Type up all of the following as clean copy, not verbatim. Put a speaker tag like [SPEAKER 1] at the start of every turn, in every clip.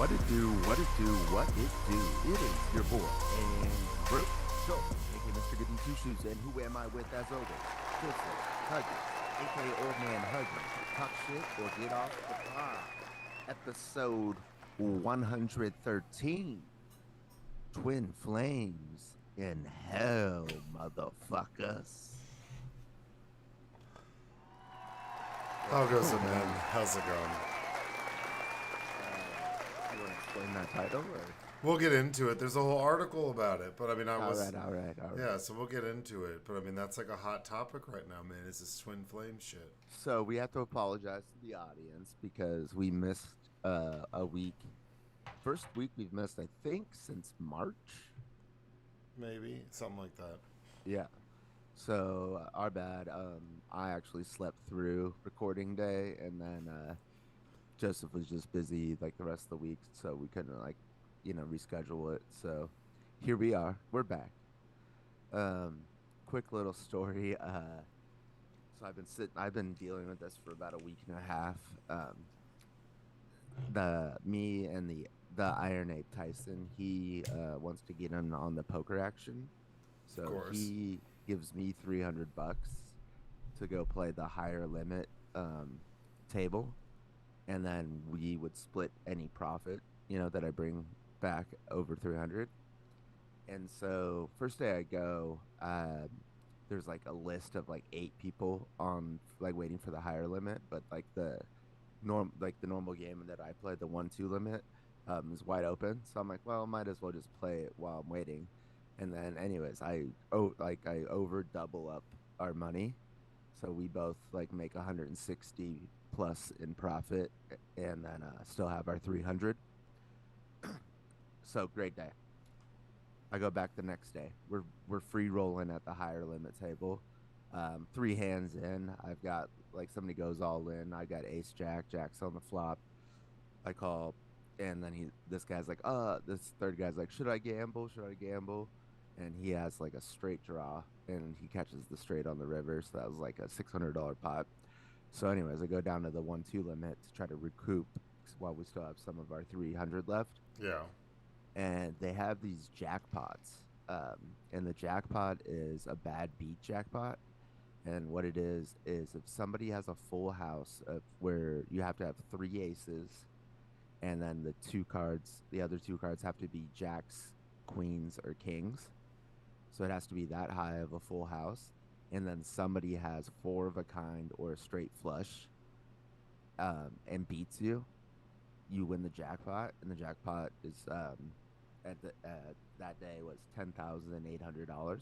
[SPEAKER 1] what it do? It is your boy and Brute Show, aka Mr. Goody Two Shoes, and who am I with as always? Joseph Huggies, aka Old Man Huggies. Talk shit or get off the pod. Episode 113. Twin Flames in Hell, motherfuckers.
[SPEAKER 2] How goes it, man? How's it going?
[SPEAKER 1] You want to explain that title? Or?
[SPEAKER 2] We'll get into it. There's a whole article about it, but I mean,
[SPEAKER 1] All right.
[SPEAKER 2] Yeah, so we'll get into it, but I mean, that's like a hot topic right now, man. Is this twin flame shit?
[SPEAKER 1] So we have to apologize to the audience because we missed a week. First week we've missed, I think, since March.
[SPEAKER 2] Maybe something like that.
[SPEAKER 1] Yeah. So our bad. I actually slept through recording day, and then Joseph was just busy like the rest of the week, so we couldn't reschedule it. So here we are. We're back. Quick little story. So I've been dealing with this for about a week and a half. Me and the Iron Ape Tyson, he wants to get in on the poker action. So he gives me $300 to go play the higher limit table, and then we would split any profit, that I bring back over 300. And so first day I go, there's like a list of like 8 people on like waiting for the higher limit, but like the normal game that I play, the 1-2 limit, is wide open. So I'm like, well, might as well just play it while I'm waiting. And then anyways, I over double up our money. So we both like make 160 plus in profit, and then still have our 300. So great day. I go back the next day. We're free rolling at the higher limit table. 3 hands in. I've got like somebody goes all in. I got ace jack's on the flop. I call, and then this guy's like, this third guy's like, should I gamble? And he has like a straight draw, and he catches the straight on the river. So that was like a $600 pot. So anyways, I go down to the 1-2 limit to try to recoup while we still have some of our 300 left.
[SPEAKER 2] Yeah.
[SPEAKER 1] And they have these jackpots. And the jackpot is a bad beat jackpot. And what it is if somebody has a full house of where you have to have 3 aces, and then the other two cards have to be jacks, queens, or kings. So it has to be that high of a full house. And then somebody has 4 of a kind or a straight flush, and beats you, you win the jackpot. And the jackpot is that day was $10,800.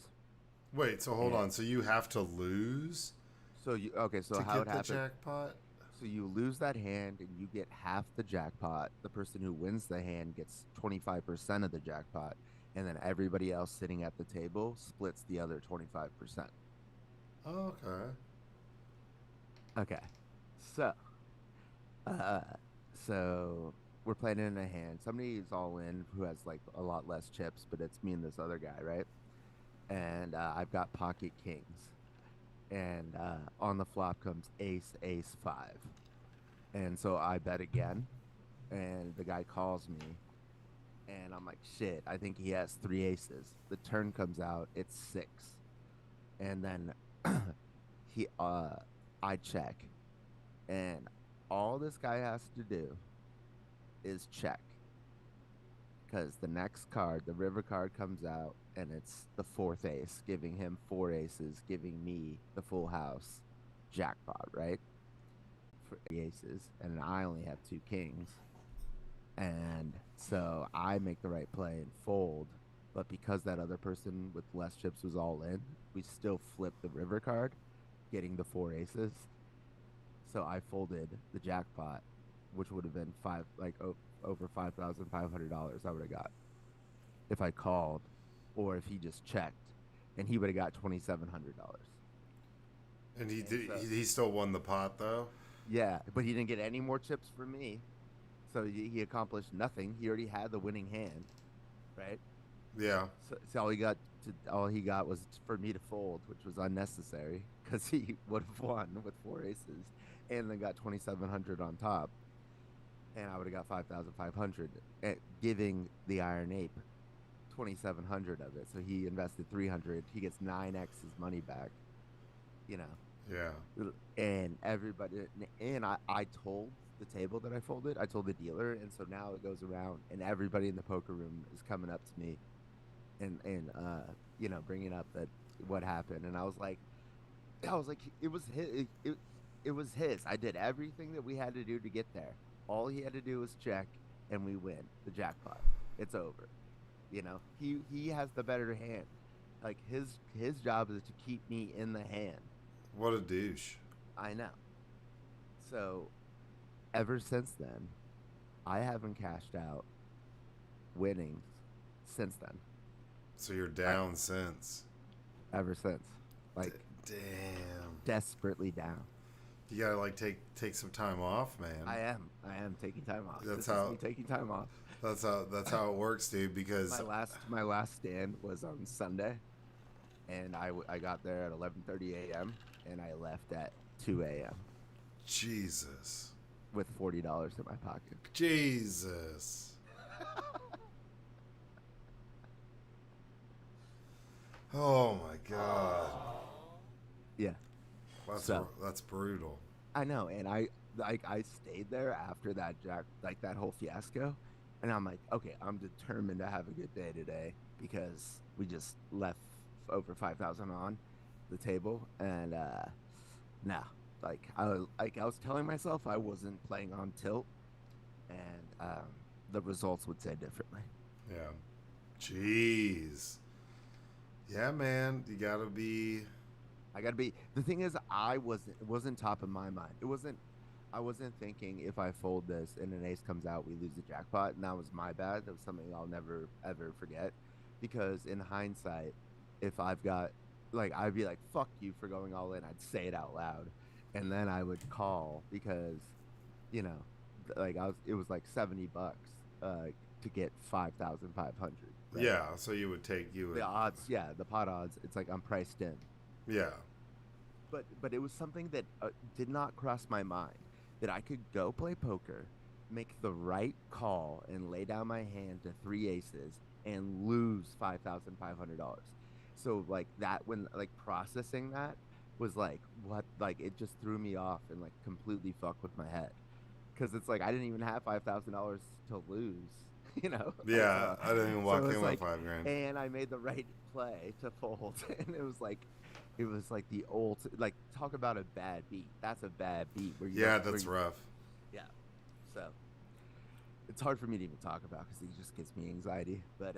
[SPEAKER 2] Wait, so hold on. So you have to lose?
[SPEAKER 1] So
[SPEAKER 2] to
[SPEAKER 1] how
[SPEAKER 2] get
[SPEAKER 1] it
[SPEAKER 2] the
[SPEAKER 1] happens?
[SPEAKER 2] Jackpot?
[SPEAKER 1] So you lose that hand and you get half the jackpot. The person who wins the hand gets 25% of the jackpot, and then everybody else sitting at the table splits the other 25%.
[SPEAKER 2] Oh, okay.
[SPEAKER 1] Okay. So we're playing in a hand. Somebody's all in who has like a lot less chips, but it's me and this other guy, right? And I've got pocket kings, and on the flop comes ace 5, and so I bet again, and the guy calls me, and I'm like, shit, I think he has 3 aces. The turn comes out, it's 6, and then I check, and all this guy has to do is check, because the next card, the river card, comes out, and it's the 4th ace, giving him 4 aces, giving me the full house jackpot, right? For aces, and I only have 2 kings. And so I make the right play and fold, but because that other person with less chips was all in, we still flipped the river card, getting the 4 aces. So I folded the jackpot, which would have been over $5,500 I would have got if I called, or if he just checked, and he would have got $2,700.
[SPEAKER 2] And he still won the pot though?
[SPEAKER 1] Yeah, but he didn't get any more chips from me. So he accomplished nothing. He already had the winning hand, right?
[SPEAKER 2] Yeah.
[SPEAKER 1] So all he got was for me to fold, which was unnecessary because he would have won with 4 aces, and then got 2,700 on top. and I would have got 5,500, giving the Iron Ape 2,700 of it. So he invested 300. He gets 9x his money back. You know,
[SPEAKER 2] Yeah.
[SPEAKER 1] and everybody, and I told the table that I folded, I told the dealer, and so now it goes around, and everybody in the poker room is coming up to me and bringing up that what happened, and I was like, it was it was his. I did everything that we had to do to get there. All he had to do was check, and we win the jackpot. It's over. He has the better hand. Like his job is to keep me in the hand.
[SPEAKER 2] What a douche.
[SPEAKER 1] I know. So ever since then, I haven't cashed out winnings since then.
[SPEAKER 2] So you're
[SPEAKER 1] I
[SPEAKER 2] down since.
[SPEAKER 1] Ever since,
[SPEAKER 2] D-
[SPEAKER 1] like
[SPEAKER 2] damn.
[SPEAKER 1] desperately down.
[SPEAKER 2] You gotta like take some time off, man.
[SPEAKER 1] I am taking time off.
[SPEAKER 2] That's
[SPEAKER 1] This is me
[SPEAKER 2] how
[SPEAKER 1] taking time off.
[SPEAKER 2] that's how it works, dude.
[SPEAKER 1] My
[SPEAKER 2] Because
[SPEAKER 1] last stand was on Sunday, and I got there at 11:30 a.m. and I left at 2 a.m.
[SPEAKER 2] Jesus,
[SPEAKER 1] with $40 in my pocket.
[SPEAKER 2] Jesus. Oh my God,
[SPEAKER 1] Yeah. So
[SPEAKER 2] that's brutal.
[SPEAKER 1] I know, and I stayed there after that that whole fiasco, and I'm like, okay, I'm determined to have a good day today because we just left over 5,000 on the table, and no, I was telling myself I wasn't playing on tilt, and the results would say differently.
[SPEAKER 2] Yeah. Jeez. Yeah, man. You gotta be.
[SPEAKER 1] I gotta be. The thing is, it wasn't top of my mind. It wasn't. I wasn't thinking if I fold this and an ace comes out, we lose the jackpot, and that was my bad. That was something I'll never ever forget, because in hindsight, if I've got like, I'd be like, "Fuck you for going all in." I'd say it out loud, and then I would call because, you know, like it was like $70 to get 5,500, right?
[SPEAKER 2] Yeah. So you
[SPEAKER 1] The
[SPEAKER 2] would.
[SPEAKER 1] odds, yeah, the pot odds. It's like I'm priced in.
[SPEAKER 2] Yeah.
[SPEAKER 1] But it was something that did not cross my mind that I could go play poker, make the right call, and lay down my hand to three aces and lose $5,500. So like that, when like processing that was like what, like it just threw me off and like completely fucked with my head, because it's like I didn't even have $5,000 to lose,
[SPEAKER 2] Yeah. I didn't even
[SPEAKER 1] so
[SPEAKER 2] walk
[SPEAKER 1] it's
[SPEAKER 2] in with
[SPEAKER 1] like,
[SPEAKER 2] 5 grand.
[SPEAKER 1] and I made the right play to fold, and it was like the old, like, talk about a bad beat. That's a bad beat where you
[SPEAKER 2] Yeah,
[SPEAKER 1] don't where
[SPEAKER 2] that's
[SPEAKER 1] you
[SPEAKER 2] rough.
[SPEAKER 1] yeah. So it's hard for me to even talk about because it just gives me anxiety. But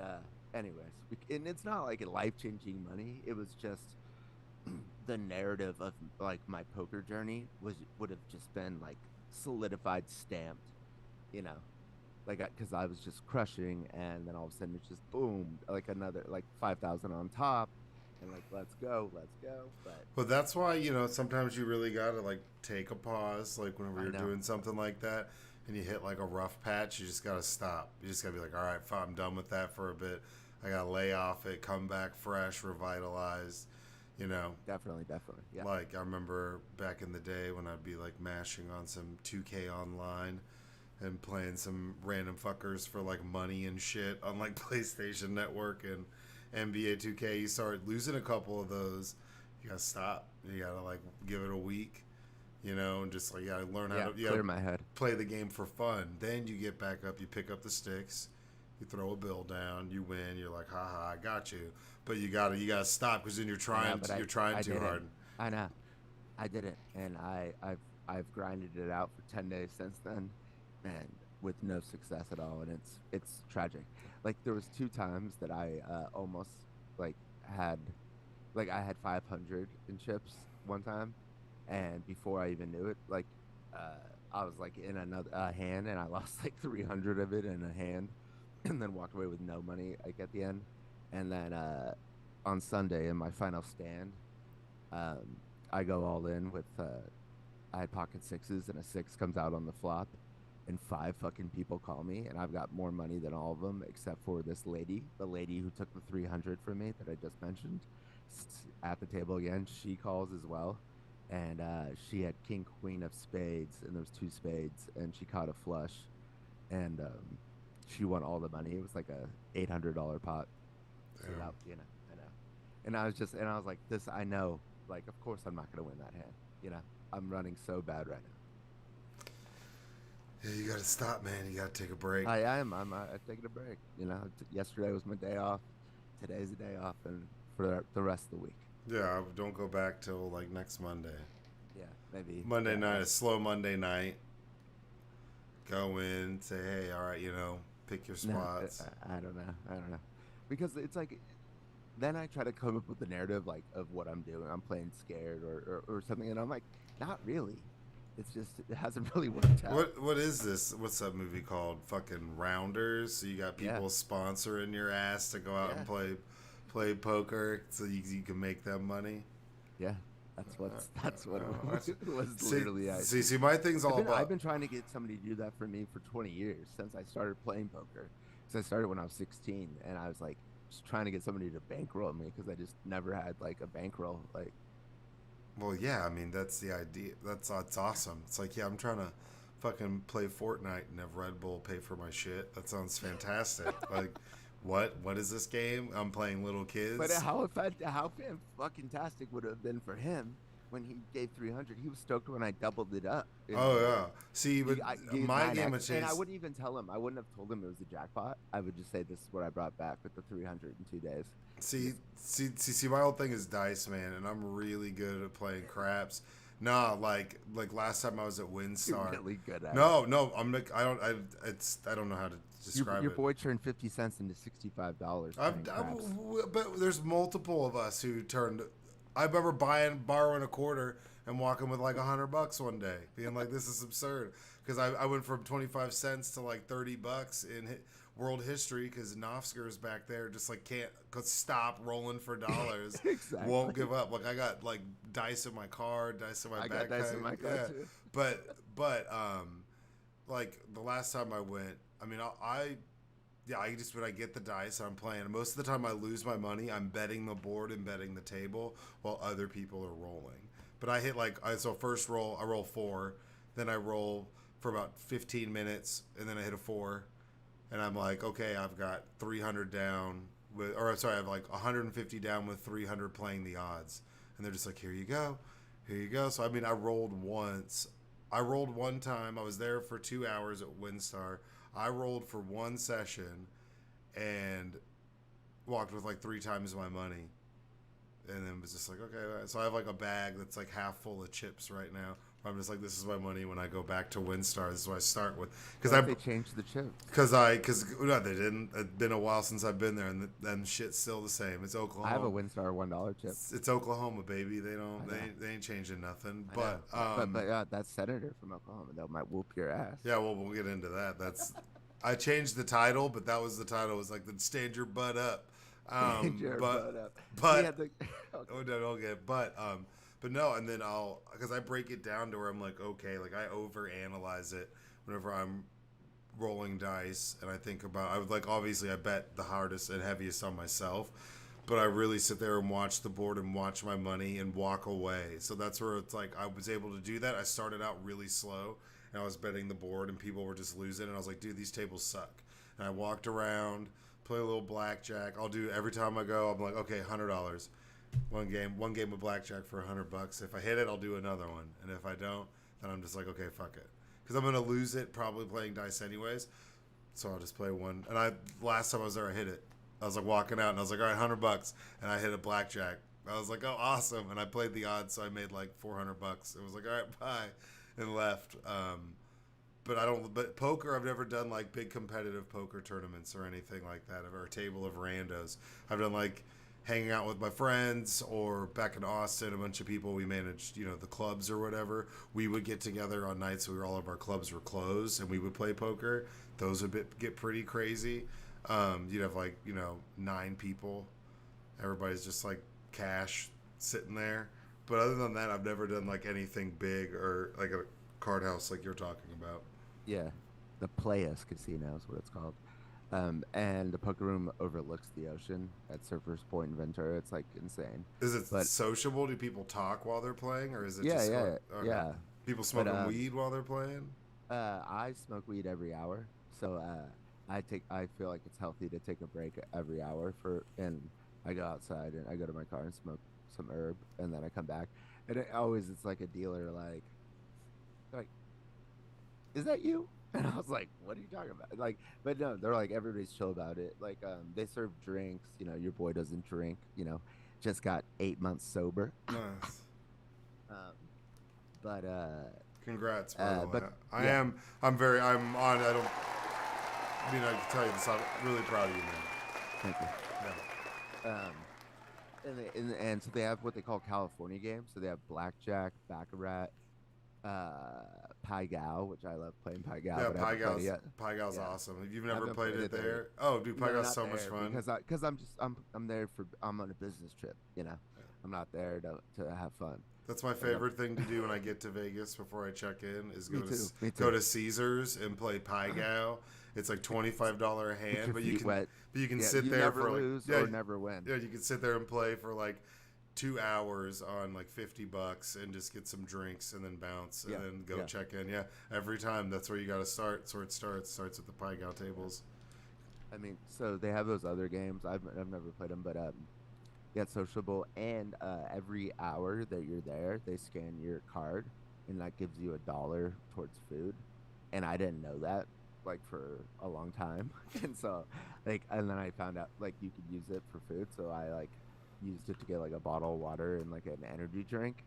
[SPEAKER 1] anyways, and it's not like a life changing money. It was just the narrative of like my poker journey would have just been like solidified, stamped, you know, like because I was just crushing, and then all of a sudden it's just boom, like another like 5,000 on top, and like let's go. But
[SPEAKER 2] But that's why, sometimes you really got to like take a pause, like whenever
[SPEAKER 1] I
[SPEAKER 2] you're
[SPEAKER 1] know,
[SPEAKER 2] doing something like that and you hit like a rough patch, you just got to stop. You just got to be like, all right, fine, I'm done with that for a bit. I got to lay off it, come back fresh, revitalized, you know.
[SPEAKER 1] definitely, yeah,
[SPEAKER 2] Like I remember back in the day when I'd be like mashing on some 2K online and playing some random fuckers for like money and shit on like PlayStation Network and NBA 2K. You start losing a couple of those, you gotta stop. You gotta like give it a week, and just like you gotta learn how
[SPEAKER 1] yeah,
[SPEAKER 2] to you
[SPEAKER 1] clear
[SPEAKER 2] gotta
[SPEAKER 1] my head.
[SPEAKER 2] play the game for fun. Then you get back up, you pick up the sticks, you throw a bill down, you win. You're like, haha, I got you. But you gotta stop because then
[SPEAKER 1] I know, but
[SPEAKER 2] you're trying
[SPEAKER 1] I
[SPEAKER 2] too
[SPEAKER 1] didn't.
[SPEAKER 2] hard.
[SPEAKER 1] I know, I didn't, and I've grinded it out for 10 days since then, and with no success at all, and it's tragic. Like there was two times that I almost like had like I had 500 in chips one time, and before I even knew it, like I was like in another hand, and I lost like 300 of it in a hand, and then walked away with no money like at the end, and then on Sunday in my final stand, um, I go all in with I had pocket sixes, and a six comes out on the flop, and five fucking people call me, and I've got more money than all of them except for this lady, the lady who took the 300 from me that I just mentioned, at the table again. She calls as well, and she had king queen of spades, and there was two spades, and she caught a flush, and she won all the money. It was like a $800 pot. So
[SPEAKER 2] Damn.
[SPEAKER 1] that, I know. And I was like, this, I know, like, of course I'm not gonna win that hand. I'm running so bad right now.
[SPEAKER 2] Yeah, you gotta stop, man. You gotta take a break.
[SPEAKER 1] I'm taking a break. Yesterday was my day off. Today's the day off, and for the rest of the week.
[SPEAKER 2] Yeah, don't go back till like next Monday.
[SPEAKER 1] Yeah, maybe
[SPEAKER 2] Monday
[SPEAKER 1] yeah,
[SPEAKER 2] night, a slow Monday night. Go in, say, hey, all right, pick your
[SPEAKER 1] no,
[SPEAKER 2] spots.
[SPEAKER 1] I don't know. I don't know, because it's like then I try to come up with the narrative like of what I'm doing. I'm playing scared or something, and I'm like, not really. It's just it hasn't really worked out.
[SPEAKER 2] What is this? What's that movie called? Fucking Rounders. So you got
[SPEAKER 1] Yeah,
[SPEAKER 2] people sponsoring your ass to go out
[SPEAKER 1] yeah,
[SPEAKER 2] and play poker, so you can make them money.
[SPEAKER 1] yeah. That's what
[SPEAKER 2] That's,
[SPEAKER 1] it was
[SPEAKER 2] see,
[SPEAKER 1] literally.
[SPEAKER 2] see, my thing's all
[SPEAKER 1] I've
[SPEAKER 2] about.
[SPEAKER 1] been trying to get somebody to do that for me for 20 years since I started playing poker. Because I started when I was 16, and I was like just trying to get somebody to bankroll me because I just never had like a bankroll. Like,
[SPEAKER 2] Well, yeah, I mean that's the idea. That's awesome. It's like, yeah, I'm trying to fucking play Fortnite and have Red Bull pay for my shit. That sounds fantastic. Like, what is this game? I'm playing little
[SPEAKER 1] but
[SPEAKER 2] kids.
[SPEAKER 1] how fucking tastic would it have been for him when he gave 300? He was stoked when I doubled it up.
[SPEAKER 2] Oh yeah. See, but
[SPEAKER 1] I gave
[SPEAKER 2] my game
[SPEAKER 1] 9x,
[SPEAKER 2] of
[SPEAKER 1] and I
[SPEAKER 2] chase.
[SPEAKER 1] wouldn't even tell him. I wouldn't have told him it was a jackpot. I would just say this is what I brought back with the 300 in 2 days.
[SPEAKER 2] See, my whole thing is dice, man, and I'm really good at playing craps. Nah, like last time I was at
[SPEAKER 1] You're
[SPEAKER 2] WinStar.
[SPEAKER 1] really good at it.
[SPEAKER 2] No, I'm like I don't know how to describe
[SPEAKER 1] Your
[SPEAKER 2] it.
[SPEAKER 1] boy turned 50 cents into $65 playing craps.
[SPEAKER 2] But there's multiple of us who turned. I remember borrowing a quarter and walking with like $100 one day, being like, "This is absurd." Because I went from 25 cents to like $30 in world history because Nofsker's back there just like can't stop rolling for dollars.
[SPEAKER 1] Exactly.
[SPEAKER 2] Won't give up. Like I got like dice in my car, dice in my
[SPEAKER 1] I
[SPEAKER 2] backpack.
[SPEAKER 1] got dice in my car
[SPEAKER 2] Yeah,
[SPEAKER 1] too.
[SPEAKER 2] but like the last time I went, I mean I just when I get the dice I'm playing. Most of the time I lose my money. I'm betting the board and betting the table while other people are rolling. But I hit so first roll I roll 4, then I roll for about 15 minutes, and then I hit a 4, and I'm like, okay, I've got 300 down I have like 150 down with 300 playing the odds, and they're just like, here you go. So I mean, I rolled once. I rolled one time. I was there for 2 hours at WinStar. I rolled for one session, and walked with like 3 times my money, and then was just like, okay. So I have like a bag that's like half full of chips right now. I'm just like, this is my money when I go back to WinStar. This is what I start with.
[SPEAKER 1] They changed the chips.
[SPEAKER 2] Because no, they didn't. It's been a while since I've been there, and then shit's still the same. It's Oklahoma.
[SPEAKER 1] I have a WinStar $1 chip.
[SPEAKER 2] It's Oklahoma, baby. They ain't changing nothing. But
[SPEAKER 1] that senator from Oklahoma, they might whoop your ass.
[SPEAKER 2] yeah, well, we'll get into that. I changed the title, but that was the title. It was like the stand your butt up.
[SPEAKER 1] Stand your butt up.
[SPEAKER 2] But
[SPEAKER 1] Okay.
[SPEAKER 2] oh no, okay, but no, and then because I break it down to where I'm like, okay, like I overanalyze it whenever I'm rolling dice, and I think about, I would like, obviously I bet the hardest and heaviest on myself, but I really sit there and watch the board and watch my money and walk away. So that's where it's like I was able to do that. I started out really slow, and I was betting the board, and people were just losing, and I was like, dude, these tables suck. And I walked around, play a little blackjack. I'll do every time I go. I'm like, okay, $100. One game of blackjack for $100. If I hit it, I'll do another one, and if I don't, then I'm just like, okay, fuck it, because I'm gonna lose it probably playing dice anyways. So I'll just play one. And last time I was there, I hit it. I was like walking out, and I was like, all right, $100, and I hit a blackjack. I was like, oh, awesome, and I played the odds, so I made like $400. It was like, all right, bye, and left. But poker, I've never done like big competitive poker tournaments or anything like that, or a table of randos. I've done like hanging out with my friends, or back in Austin, a bunch of people, we managed, the clubs or whatever. We would get together on nights where all of our clubs were closed, and we would play poker. Those would get pretty crazy. You'd have 9 people. Everybody's just like cash sitting there. But other than that, I've never done like anything big or like a card house like you're talking about.
[SPEAKER 1] Yeah, the Playas Casino is what it's called. And the poker room overlooks the ocean at Surfers Point in Ventura. It's like insane.
[SPEAKER 2] Is it
[SPEAKER 1] But
[SPEAKER 2] sociable? Do people talk while they're playing, or is it
[SPEAKER 1] yeah,
[SPEAKER 2] just
[SPEAKER 1] yeah,
[SPEAKER 2] okay.
[SPEAKER 1] yeah.
[SPEAKER 2] People smoking
[SPEAKER 1] But
[SPEAKER 2] weed while they're playing?
[SPEAKER 1] I smoke weed every hour, so I feel like it's healthy to take a break every hour and I go outside and I go to my car and smoke some herb, and then I come back, and it's like a dealer like, is that you? And I was like, what are you talking about? Like, but no, they're like, everybody's chill about it. Like, they serve drinks. Your boy doesn't drink. Just got 8 months sober.
[SPEAKER 2] Nice.
[SPEAKER 1] Um, but
[SPEAKER 2] Congrats, by the way.
[SPEAKER 1] but
[SPEAKER 2] I
[SPEAKER 1] yeah,
[SPEAKER 2] am. I'm on. I don't. I mean, I can tell you this. I'm really proud of you, man.
[SPEAKER 1] thank you.
[SPEAKER 2] Yeah.
[SPEAKER 1] Um, and so they have what they call California games. So they have blackjack, baccarat, Pai Gow, which I love playing Pai Gow,
[SPEAKER 2] Yeah,
[SPEAKER 1] but I haven't played it yet.
[SPEAKER 2] Pai Gal's
[SPEAKER 1] Yeah,
[SPEAKER 2] awesome. If you've
[SPEAKER 1] I
[SPEAKER 2] never
[SPEAKER 1] haven't
[SPEAKER 2] played
[SPEAKER 1] played
[SPEAKER 2] it
[SPEAKER 1] it there yet.
[SPEAKER 2] there, oh, dude, Pai
[SPEAKER 1] No,
[SPEAKER 2] Gal's
[SPEAKER 1] not
[SPEAKER 2] so much
[SPEAKER 1] there
[SPEAKER 2] fun.
[SPEAKER 1] because I'm there I'm on a business trip. I'm not there to have fun.
[SPEAKER 2] That's my
[SPEAKER 1] Like
[SPEAKER 2] favorite thing to do when I get to Vegas before I check in is
[SPEAKER 1] me too. Me
[SPEAKER 2] go
[SPEAKER 1] too.
[SPEAKER 2] to Caesars and play Pai Gow. It's like $25 a
[SPEAKER 1] Get
[SPEAKER 2] hand,
[SPEAKER 1] your feet wet.
[SPEAKER 2] but you can
[SPEAKER 1] Yeah,
[SPEAKER 2] sit
[SPEAKER 1] you
[SPEAKER 2] there
[SPEAKER 1] never
[SPEAKER 2] for like
[SPEAKER 1] lose or never win.
[SPEAKER 2] yeah, you can sit there and play for like 2 hours on like $50 and just get some drinks and then bounce and
[SPEAKER 1] Yeah,
[SPEAKER 2] then go
[SPEAKER 1] yeah.
[SPEAKER 2] check in. Yeah, every time that's where you got to start. That's where it starts at the Pai Gow tables.
[SPEAKER 1] I mean, so they have those other games. I've never played them, but get sociable, and every hour that you're there, they scan your card, and that gives you $1 towards food. And I didn't know that like for a long time, and so and then I found out like you could use it for food, so I like used it to get like a bottle of water and like an energy drink.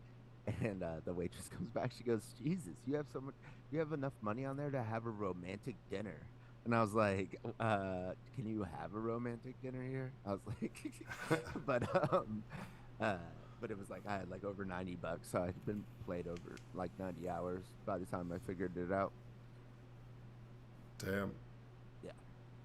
[SPEAKER 1] And the waitress comes back. She goes, "Jesus, you have enough money on there to have a romantic dinner." And I was like, can you have a romantic dinner here? I was like, but uh, but it was like I had like over $90, so I'd been played over like 90 hours by the time I figured it out.
[SPEAKER 2] Damn.
[SPEAKER 1] Yeah,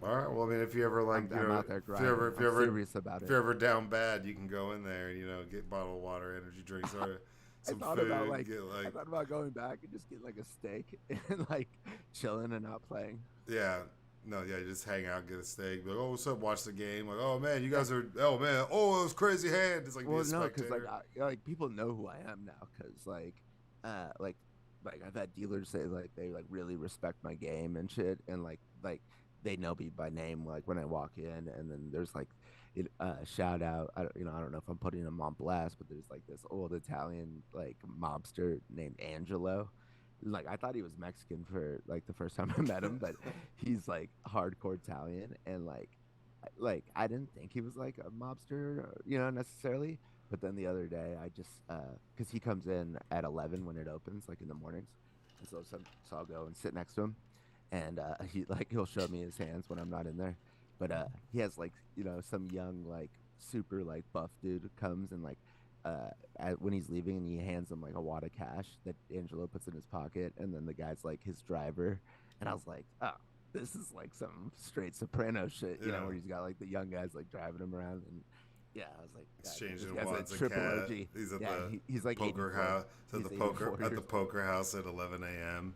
[SPEAKER 2] All right. Well, I mean, if you ever like,
[SPEAKER 1] I'm out there
[SPEAKER 2] if you
[SPEAKER 1] grinding.
[SPEAKER 2] if
[SPEAKER 1] I'm
[SPEAKER 2] you ever,
[SPEAKER 1] serious about
[SPEAKER 2] if
[SPEAKER 1] it.
[SPEAKER 2] you're ever down bad, you can go in there and get bottled water, energy drinks, or
[SPEAKER 1] I
[SPEAKER 2] some
[SPEAKER 1] thought
[SPEAKER 2] food.
[SPEAKER 1] about like
[SPEAKER 2] Get
[SPEAKER 1] I
[SPEAKER 2] like,
[SPEAKER 1] thought about going back and just get like a steak and like chilling and not playing.
[SPEAKER 2] yeah, no, yeah, just hang out, get a steak, be like, oh, what's up? Watch the game. Like, oh man, you
[SPEAKER 1] Yeah.
[SPEAKER 2] guys are, oh man, oh, it was crazy hand. It's like be a
[SPEAKER 1] Well, no, because
[SPEAKER 2] spectator.
[SPEAKER 1] like people know who I am now, because uh, like I've had dealers say like they like really respect my game and shit, and like they know me by name like when I walk in, and then there's like shout out. I don't know if I'm putting him on blast, but there's like this old Italian like mobster named Angelo. Like I thought he was Mexican for like the first time I met him, but he's like hardcore Italian, and I didn't think he was like a mobster, necessarily. But then the other day, I just because he comes in at 11 when it opens, like in the mornings, and so I'll go and sit next to him, and he'll show me his hands when I'm not in there. But he has like some young like super like buff dude comes and like when he's leaving, and he hands him like a wad of cash that Angelo puts in his pocket, and then the guy's like his driver, and I was like, oh, this is like some straight soprano shit,
[SPEAKER 2] Yeah,
[SPEAKER 1] where he's got like the young guys like driving him around, and yeah, I was like, God, this
[SPEAKER 2] exchanging
[SPEAKER 1] guy's a
[SPEAKER 2] wads of
[SPEAKER 1] triple
[SPEAKER 2] cat.
[SPEAKER 1] OG.
[SPEAKER 2] He's at
[SPEAKER 1] Yeah,
[SPEAKER 2] the
[SPEAKER 1] he's like
[SPEAKER 2] poker
[SPEAKER 1] 84.
[SPEAKER 2] house.
[SPEAKER 1] He's 84
[SPEAKER 2] At the
[SPEAKER 1] years old.
[SPEAKER 2] poker house at 11 a.m.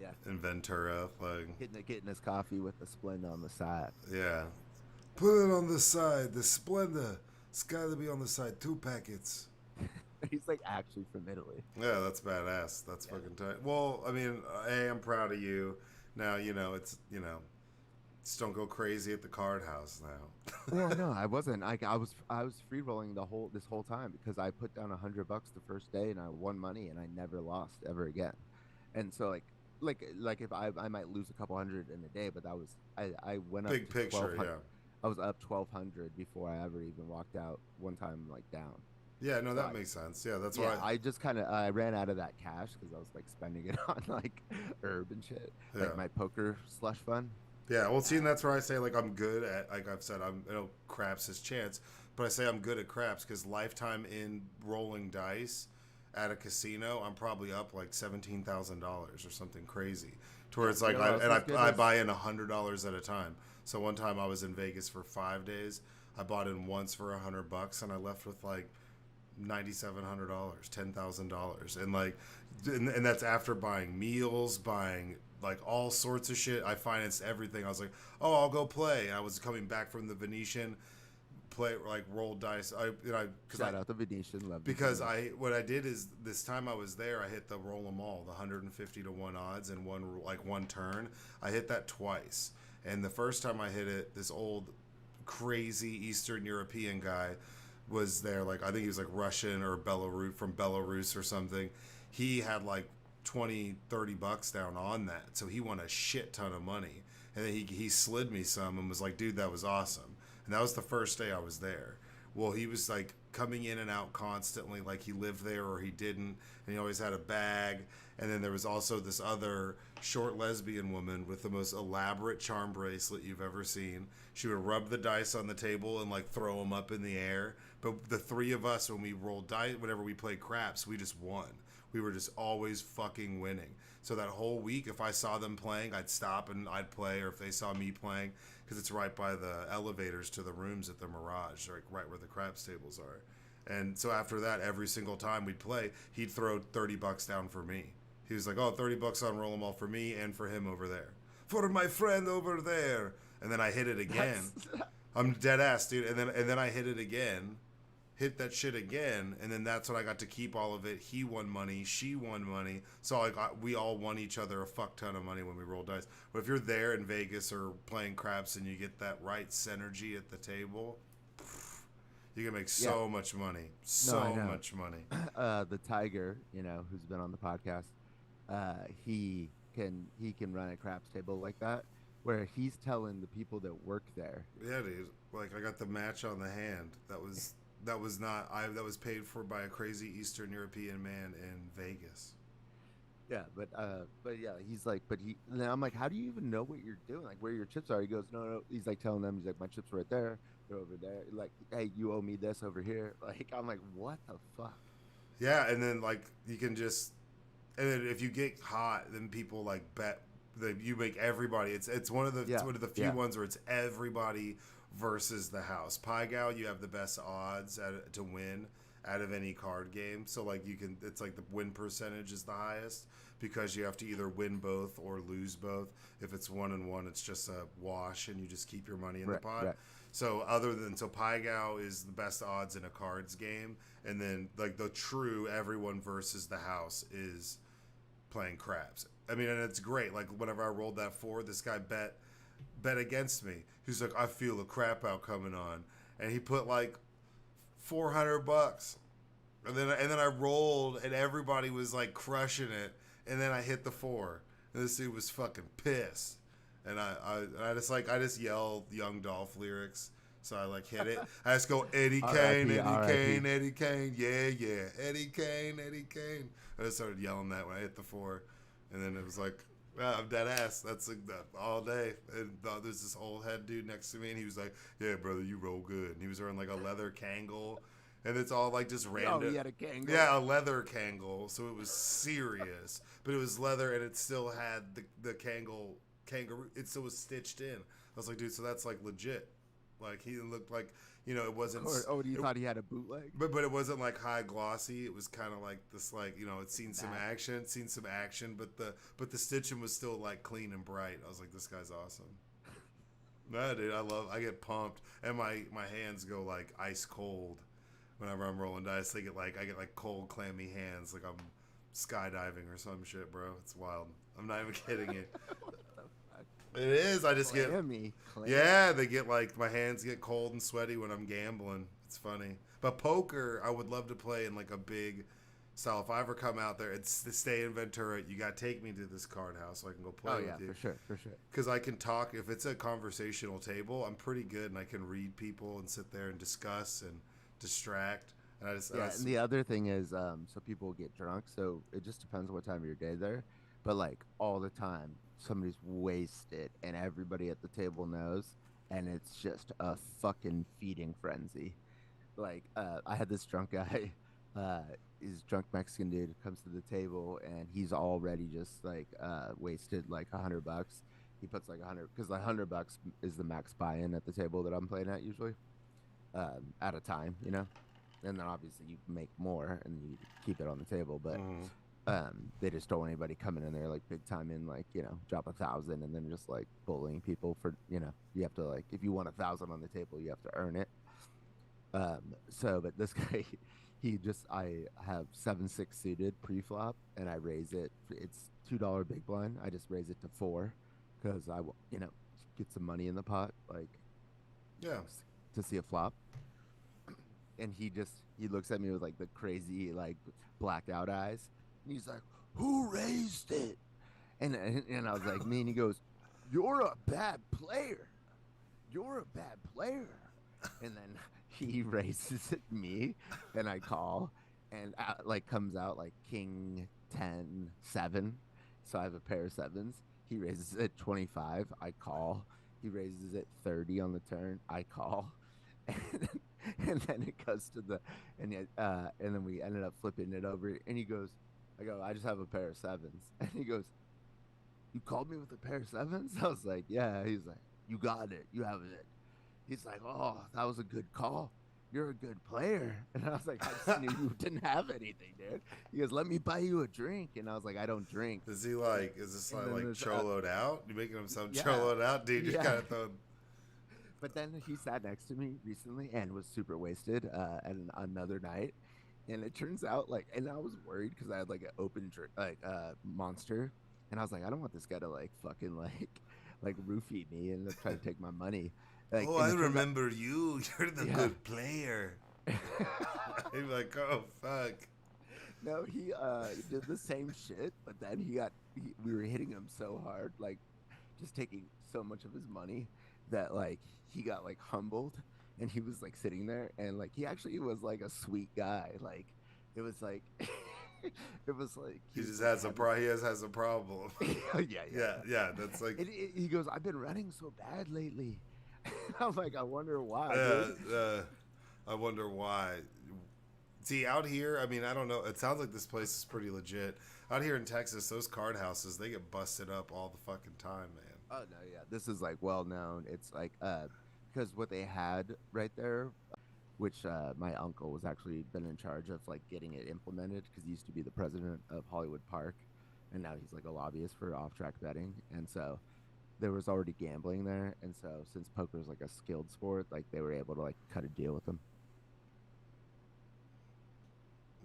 [SPEAKER 1] Yeah,
[SPEAKER 2] in Ventura. Like,
[SPEAKER 1] getting his coffee with the Splenda on the side.
[SPEAKER 2] yeah, put it on the side. The Splenda. It's got to be on the side. 2 packets.
[SPEAKER 1] He's like actually from Italy.
[SPEAKER 2] Yeah, that's badass. That's
[SPEAKER 1] Yeah.
[SPEAKER 2] fucking tight. Well, I mean, hey, I'm proud of you. Now, it's, just don't go crazy at the card house now.
[SPEAKER 1] Well, no, I wasn't. I was free rolling this whole time because I put down $100 the first day and I won money and I never lost ever again. And so like if I might lose a couple hundred in a day, but I went up
[SPEAKER 2] Big
[SPEAKER 1] to
[SPEAKER 2] picture,
[SPEAKER 1] 1200.
[SPEAKER 2] yeah.
[SPEAKER 1] I was up 1200 before I ever even walked out one time like down.
[SPEAKER 2] Yeah, no,
[SPEAKER 1] So
[SPEAKER 2] that makes sense. Yeah, that's
[SPEAKER 1] yeah,
[SPEAKER 2] why.
[SPEAKER 1] I just kind of I ran out of that cash because I was like spending it on like herb and shit,
[SPEAKER 2] Yeah.
[SPEAKER 1] like my poker slush fund.
[SPEAKER 2] Yeah, well, see, and that's where I say, like, I'm good at, like I've said, craps is chance, but I say I'm good at craps because lifetime in rolling dice at a casino, I'm probably up like $17,000 or something crazy. To where it's like, I buy in $100 at a time. So one time I was in Vegas for 5 days. I bought in once for $100 and I left with like $9,700, $10,000, and like, and that's after buying meals, buying like all sorts of shit. I financed everything. I was like, oh, I'll go play. And I was coming back from the Venetian, play like roll dice.
[SPEAKER 1] Shout out the Venetian, love
[SPEAKER 2] because what I did is this time I was there, I hit the roll them all, the 150 to 1 odds in one turn. I hit that twice, and the first time I hit it, this old crazy Eastern European guy was there. Like I think he was like Russian or Belarus or something. He had like 20-30 bucks down on that, so he won a shit ton of money, and then he slid me some and was like, dude, that was awesome. And that was the first day I was there. Well, he was like coming in and out constantly, like he lived there or he didn't, and he always had a bag. And then there was also this other short lesbian woman with the most elaborate charm bracelet you've ever seen. She would rub the dice on the table and like throw them up in the air. But the three of us, when we rolled dice, whenever we played craps, we just won. We were just always fucking winning. So that whole week, if I saw them playing, I'd stop and I'd play, or if they saw me playing, because it's right by the elevators to the rooms at the Mirage, like right where the craps tables are. And so after that, every single time we'd play, he'd throw 30 bucks down for me. He was like, oh, 30 bucks on roll 'em all for me and for him over there. For my friend over there. And then I hit it again. I'm dead ass, dude. And then I hit it again. Hit that shit again, and then that's when I got to keep all of it. He won money, she won money, so we all won each other a fuck ton of money when we rolled dice. But if you're there in Vegas or playing craps and you get that right synergy at the table, you can make so much money, much money.
[SPEAKER 1] The Tiger, who's been on the podcast, he can run a craps table like that, where he's telling the people that work there.
[SPEAKER 2] Yeah, dude. Like I got the match on the hand. That was paid for by a crazy Eastern European man in Vegas.
[SPEAKER 1] Yeah, but yeah, he's like, and then I'm like, how do you even know what you're doing? Like, where your chips are? He goes, no. He's like telling them, he's like, my chips are right there, they're over there. Like, hey, you owe me this over here. Like, I'm like, what the fuck?
[SPEAKER 2] Yeah, and then like you can just, and then if you get hot, then people like bet that you make everybody. It's one of the few ones where it's everybody versus the house. Pai Gow, you have the best odds to win out of any card game. So like it's like the win percentage is the highest because you have to either win both or lose both. If it's 1-1, it's just a wash and you just keep your money in the pot. Right. So Pai Gow is the best odds in a cards game, and then like the true everyone versus the house is playing craps. I mean, and it's great. Like whenever I rolled that 4, this guy bet against me. He's like, I feel a crap out coming on, and he put like $400, and then I rolled, and everybody was like crushing it, and then I hit the 4, and this dude was fucking pissed, and I just yell Young Dolph lyrics, so I like hit it. I just go Eddie Kane, Eddie Kane, Eddie Kane, yeah, Eddie Kane, Eddie Kane. I just started yelling that when I hit the 4, and then it was like, I'm dead ass. That's like that all day. And there's this old head dude next to me, and he was like, "Yeah, brother, you roll good." And he was wearing like a leather Kangol, and it's all like just random.
[SPEAKER 1] Oh, he had a Kangol.
[SPEAKER 2] Yeah, a leather Kangol. So it was serious, but it was leather, and it still had the kangaroo. It still was stitched in. I was like, dude, so that's like legit. Like he looked like. It wasn't.
[SPEAKER 1] You thought he had a bootleg?
[SPEAKER 2] But it wasn't like high glossy. It was kind of like this, like it's seen some action, but the stitching was still like clean and bright. I was like, this guy's awesome. No, dude, I get pumped, and my hands go like ice cold whenever I'm rolling dice. I get like cold, clammy hands, like I'm skydiving or some shit, bro. It's wild. I'm not even kidding you. It is. I just
[SPEAKER 1] Clammy.
[SPEAKER 2] Yeah, they get like my hands get cold and sweaty when I'm gambling. It's funny. But poker, I would love to play in like a big style. If I ever come out there, it's to stay in Ventura. You got to take me to this card house so I can go play with you.
[SPEAKER 1] For sure.
[SPEAKER 2] Because I can talk. If it's a conversational table, I'm pretty good and I can read people and sit there and discuss and distract. And
[SPEAKER 1] and the other thing is, so people get drunk. So it just depends on what time of your day there. But like all the time, somebody's wasted and everybody at the table knows, and it's just a fucking feeding frenzy. Like I had this drunk guy, he's drunk Mexican dude, comes to the table and he's already just like wasted like $100. He puts like 100 because like $100 is the max buy-in at the table that I'm playing at usually, at a time, and then obviously you make more and you keep it on the table, but they just don't want anybody coming in there like big time in, like, drop 1,000 and then just like bullying people for, you have to, like, if you want 1,000 on the table, you have to earn it. But this guy, I have 7-6 suited pre-flop, and I raise it. It's $2 big blind. I just raise it to four because get some money in the pot, like
[SPEAKER 2] Yeah.
[SPEAKER 1] to see a flop. And he looks at me with like the crazy like blacked out eyes, and he's like, "Who raised it?" And I was like, "Me." And he goes, "You're a bad player. You're a bad player." And then he raises at me, and I call, and like comes out like King 10-7. So I have a pair of sevens. He raises at 25. I call. He raises at 30 on the turn. I call. And then it goes to and then we ended up flipping it over. And he goes, I go, "I just have a pair of sevens." And he goes, "You called me with a pair of sevens?" I was like, "Yeah." He's like, "You got it. You have it." He's like, "Oh, that was a good call. You're a good player." And I was like, "I just knew you didn't have anything, dude." He goes, "Let me buy you a drink." And I was like, "I don't drink."
[SPEAKER 2] Is he
[SPEAKER 1] And,
[SPEAKER 2] like? Is this
[SPEAKER 1] and then
[SPEAKER 2] like
[SPEAKER 1] there's
[SPEAKER 2] choloed out? You making him sound
[SPEAKER 1] yeah,
[SPEAKER 2] choloed out, dude? Just
[SPEAKER 1] yeah.
[SPEAKER 2] kind of throwing.
[SPEAKER 1] But then he sat next to me recently and was super wasted at another night. And it turns out and I was worried because I had like an open drink, like monster. And I was like, I don't want this guy to like fucking like roofie me and try to take my money.
[SPEAKER 2] Oh,
[SPEAKER 1] And
[SPEAKER 2] I
[SPEAKER 1] it turns out,
[SPEAKER 2] remember you. You're the
[SPEAKER 1] yeah.
[SPEAKER 2] good player. I'm like, oh fuck.
[SPEAKER 1] No, he did the same shit, but then we were hitting him so hard, like just taking so much of his money that like he got like humbled, and he was like sitting there, and like he actually was like a sweet guy. Like it was like it was like he
[SPEAKER 2] He
[SPEAKER 1] was
[SPEAKER 2] just
[SPEAKER 1] like
[SPEAKER 2] has a
[SPEAKER 1] having
[SPEAKER 2] has a problem.
[SPEAKER 1] yeah, yeah,
[SPEAKER 2] Yeah,
[SPEAKER 1] yeah.
[SPEAKER 2] yeah. That's like,
[SPEAKER 1] He goes, "I've been running so bad lately." I'm like, "I wonder why,
[SPEAKER 2] uh,
[SPEAKER 1] dude."
[SPEAKER 2] uh, I wonder why. See, out here, I mean, I don't know. It sounds like this place is pretty legit. Out here in Texas, those card houses, they get busted up all the fucking time, man.
[SPEAKER 1] Oh no, yeah. This is like well known. It's like because what they had right there, which my uncle was actually been in charge of like getting it implemented because he used to be the president of Hollywood Park, and now he's like a lobbyist for off-track betting. And so there was already gambling there, and so since poker is like a skilled sport, like they were able to like cut a deal with them.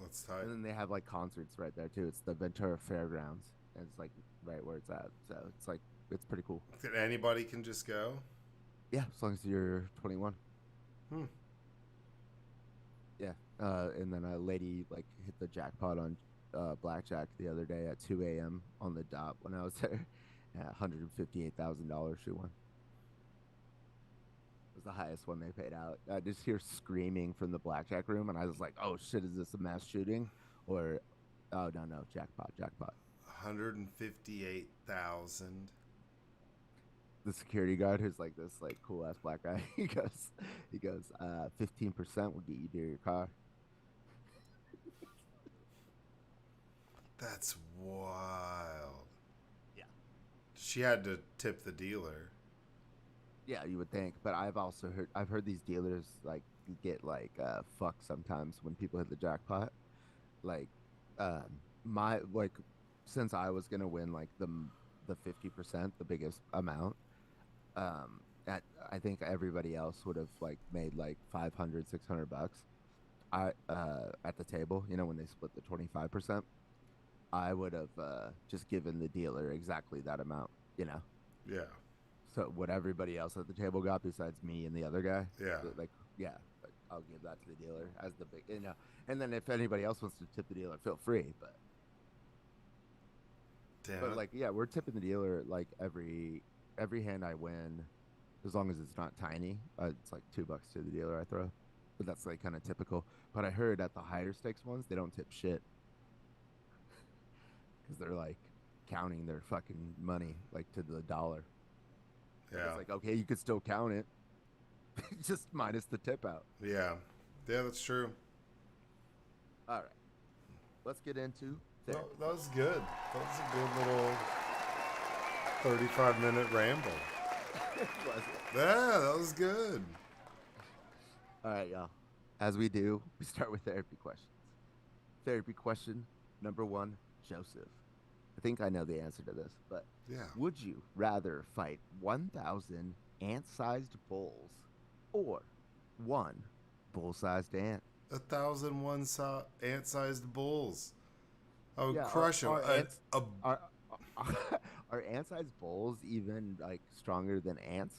[SPEAKER 2] Let's type.
[SPEAKER 1] And then they have like concerts right there too. It's the Ventura Fairgrounds, and it's like right where it's at. So it's pretty cool.
[SPEAKER 2] Anybody can just go.
[SPEAKER 1] Yeah, as long as you're 21.
[SPEAKER 2] Hmm.
[SPEAKER 1] Yeah. And then a lady like hit the jackpot on blackjack the other day at 2 a.m. on the dot when I was there. $158,000 she won. It was the highest one they paid out. I just hear screaming from the blackjack room, and I was like, "Oh shit, is this a mass shooting?" Or, "Oh no, jackpot, jackpot."
[SPEAKER 2] 158,000.
[SPEAKER 1] The security guard, who's like this like cool ass black guy, he goes, 15% will get you to your car.
[SPEAKER 2] That's wild.
[SPEAKER 1] Yeah.
[SPEAKER 2] She had to tip the dealer.
[SPEAKER 1] Yeah, you would think, but I've heard these dealers like get like fucked sometimes when people hit the jackpot. Like, my like since I was gonna win like the 50%, the biggest amount. At I think everybody else would have like made like 500, $600. I at the table, when they split the 25%, I would have just given the dealer exactly that amount.
[SPEAKER 2] Yeah.
[SPEAKER 1] So what everybody else at the table got besides me and the other guy,
[SPEAKER 2] Yeah.
[SPEAKER 1] like yeah, like, I'll give that to the dealer as the big. And then if anybody else wants to tip the dealer, feel free.
[SPEAKER 2] Damn
[SPEAKER 1] But
[SPEAKER 2] it.
[SPEAKER 1] like yeah, we're tipping the dealer like every hand I win, as long as it's not tiny. It's like $2 to the dealer I throw, but that's like kind of typical. But I heard at the higher stakes ones they don't tip shit because they're like counting their fucking money like to the dollar. But
[SPEAKER 2] Yeah.
[SPEAKER 1] it's like okay, you could still count it, just minus the tip out.
[SPEAKER 2] Yeah. Yeah, that's true.
[SPEAKER 1] All right, let's get into
[SPEAKER 2] No,
[SPEAKER 1] therapy.
[SPEAKER 2] that was good. That was a good little 35-minute ramble.
[SPEAKER 1] Was it?
[SPEAKER 2] Yeah, that was good.
[SPEAKER 1] All right, y'all. As we do, we start with therapy questions. Therapy question number one, Joseph. I think I know the answer to this, but
[SPEAKER 2] Yeah.
[SPEAKER 1] would you rather fight 1,000 ant sized bulls or one Bull-sized ant.
[SPEAKER 2] 1,001 ant-sized bulls. I would
[SPEAKER 1] Yeah,
[SPEAKER 2] crush them.
[SPEAKER 1] are ants are are ant-sized bulls even like stronger than ants?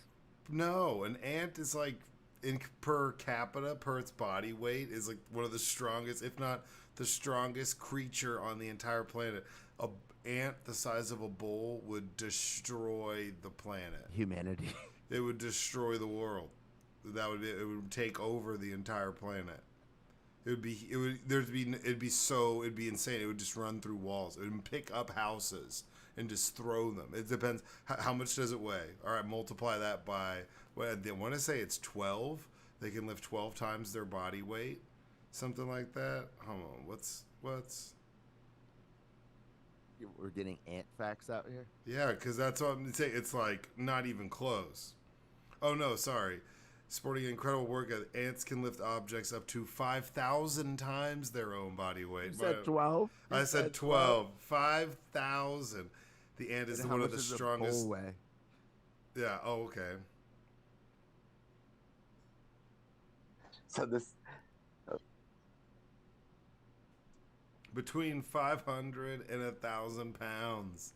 [SPEAKER 2] No, an ant is like in per capita per its body weight is like one of the strongest, if not the strongest creature on the entire planet. A ant the size of a bull would destroy the planet.
[SPEAKER 1] Humanity.
[SPEAKER 2] It would destroy the world. It would take over the entire planet. It'd be insane. It would just run through walls. It would pick up houses and just throw them. It depends how much does it weigh. All right, multiply that by what they want to say it's 12. They can lift 12 times their body weight, something like that. Hold on, what's
[SPEAKER 1] We're getting ant facts out here.
[SPEAKER 2] Yeah, because that's what I'm saying. It's like not even close. Oh no, sorry. Sporting incredible work, ants can lift objects up to 5,000 times their own body weight.
[SPEAKER 1] You said 12.
[SPEAKER 2] I said 12. 5,000. The ant is one of the strongest.
[SPEAKER 1] Way?
[SPEAKER 2] Yeah. Oh, okay.
[SPEAKER 3] So this.
[SPEAKER 2] Between 500 and 1,000 pounds.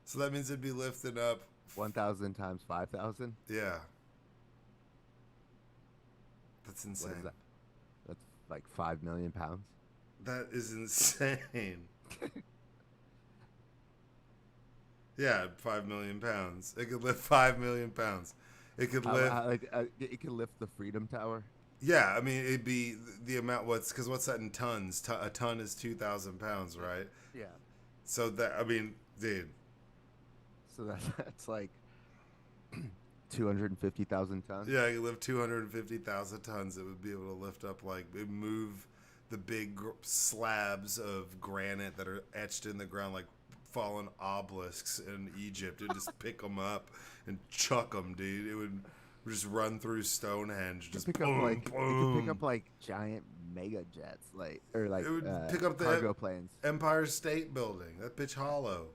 [SPEAKER 2] So that means it'd be lifted up
[SPEAKER 1] 1,000 times 5,000.
[SPEAKER 2] Yeah. That's insane.
[SPEAKER 1] What is that? That's like 5 million pounds.
[SPEAKER 2] That is insane. Yeah, 5 million pounds. It could lift 5 million pounds. It could lift.
[SPEAKER 1] It could lift the Freedom Tower.
[SPEAKER 2] Yeah, I mean it'd be the amount. What's that in tons? A ton is 2,000 pounds, right?
[SPEAKER 1] Yeah.
[SPEAKER 2] So that dude.
[SPEAKER 1] So that's like 250,000 tons.
[SPEAKER 2] Yeah, you lift 250,000 tons. It would be able to lift up it move the big slabs of granite that are etched in the ground like fallen obelisks in Egypt. It'd just pick them up and chuck them, dude. It would just run through Stonehenge. Just
[SPEAKER 1] pick
[SPEAKER 2] boom,
[SPEAKER 1] up like
[SPEAKER 2] boom.
[SPEAKER 1] it could pick up like giant mega jets, it would
[SPEAKER 2] pick up the
[SPEAKER 1] cargo planes.
[SPEAKER 2] Empire State Building. That bitch hollow.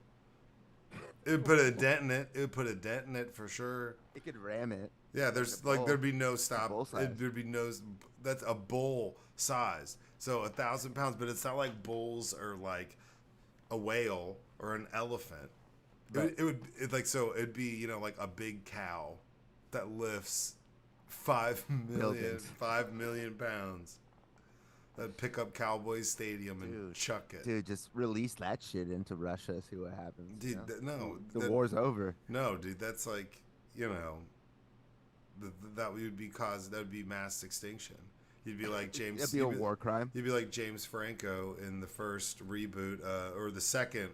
[SPEAKER 2] It would put a dent in it. It would put a dent in it for sure.
[SPEAKER 1] It could ram it.
[SPEAKER 2] Yeah, there's there'd be no stop.
[SPEAKER 1] There'd
[SPEAKER 2] be no. That's a bull size. So 1,000 pounds, but it's not like bulls are like a whale or an elephant.
[SPEAKER 1] Right.
[SPEAKER 2] It'd be like a big cow that lifts 5 million pounds. That'd pick up Cowboys Stadium and chuck it.
[SPEAKER 1] Dude, just release that shit into Russia. See what happens.
[SPEAKER 2] Dude,
[SPEAKER 1] the war's over.
[SPEAKER 2] No, dude, that's that would be mass extinction. You'd be like James.
[SPEAKER 1] It'd be a war crime.
[SPEAKER 2] You'd be like James Franco in the first reboot, or the second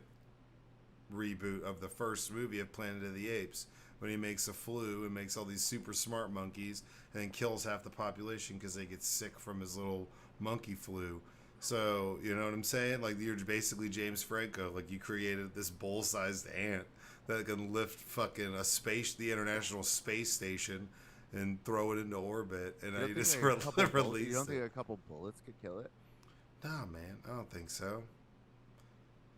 [SPEAKER 2] reboot of the first movie of Planet of the Apes, when he makes a flu and makes all these super smart monkeys and then kills half the population because they get sick from his little monkey flu. So you know what I'm saying? Like, you're basically James Franco. Like, you created this bull-sized ant that can lift fucking the International Space Station and throw it into orbit, and you just release it.
[SPEAKER 1] You don't think a couple bullets could kill it?
[SPEAKER 2] Nah, man, I don't think so.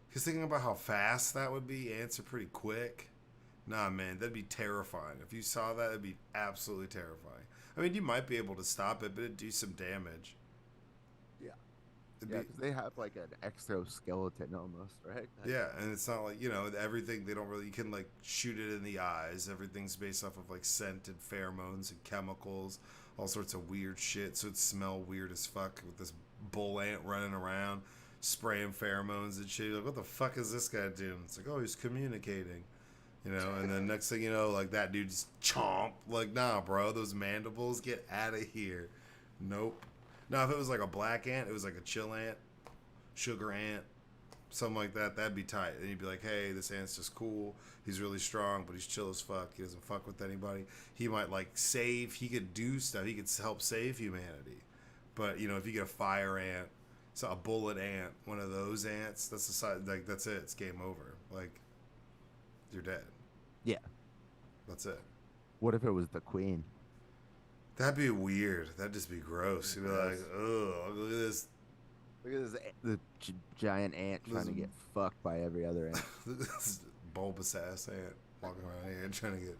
[SPEAKER 2] Because thinking about how fast that would be, ants are pretty quick. Nah, man, that'd be terrifying. If you saw that, it'd be absolutely terrifying. I mean, you might be able to stop it, but it'd do some damage.
[SPEAKER 1] Yeah. Because they have like an exoskeleton almost, right?
[SPEAKER 2] Yeah, and it's not like, everything, you can like shoot it in the eyes. Everything's based off of like scent and pheromones and chemicals, all sorts of weird shit. So it smell weird as fuck with this bull ant running around, spraying pheromones and shit. You're like, what the fuck is this guy doing? It's like, oh, he's communicating. And then next thing you know, like, that dude just chomp. Like, nah, bro, those mandibles, get out of here. Nope. Now, if it was like a black ant, it was like a chill ant, sugar ant, something like that, that'd be tight. And you'd be like, hey, this ant's just cool. He's really strong, but he's chill as fuck. He doesn't fuck with anybody. He might, he could do stuff. He could help save humanity. But, if you get a fire ant, so a bullet ant, one of those ants, that's the size, like, that's it. It's game over. Like, you're dead.
[SPEAKER 1] Yeah.
[SPEAKER 2] That's it.
[SPEAKER 1] What if it was the queen?
[SPEAKER 2] That'd be weird. That'd just be gross. You'd be like, ugh, look at this.
[SPEAKER 1] Look at this giant ant trying to get fucked by every other ant.
[SPEAKER 2] This bulbous ass ant walking around here trying to get.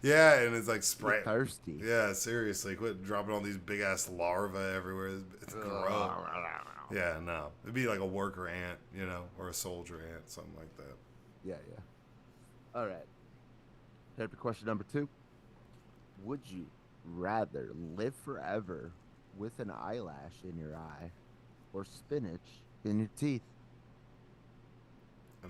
[SPEAKER 2] Yeah, and it's like spray.
[SPEAKER 1] You're thirsty.
[SPEAKER 2] Yeah, seriously, quit dropping all these big ass larvae everywhere. It's gross. Yeah, no, it'd be like a worker ant, you know, or a soldier ant, something like that.
[SPEAKER 1] Yeah. All right. Therapy question number 2. Would you rather live forever with an eyelash in your eye or spinach in your teeth? To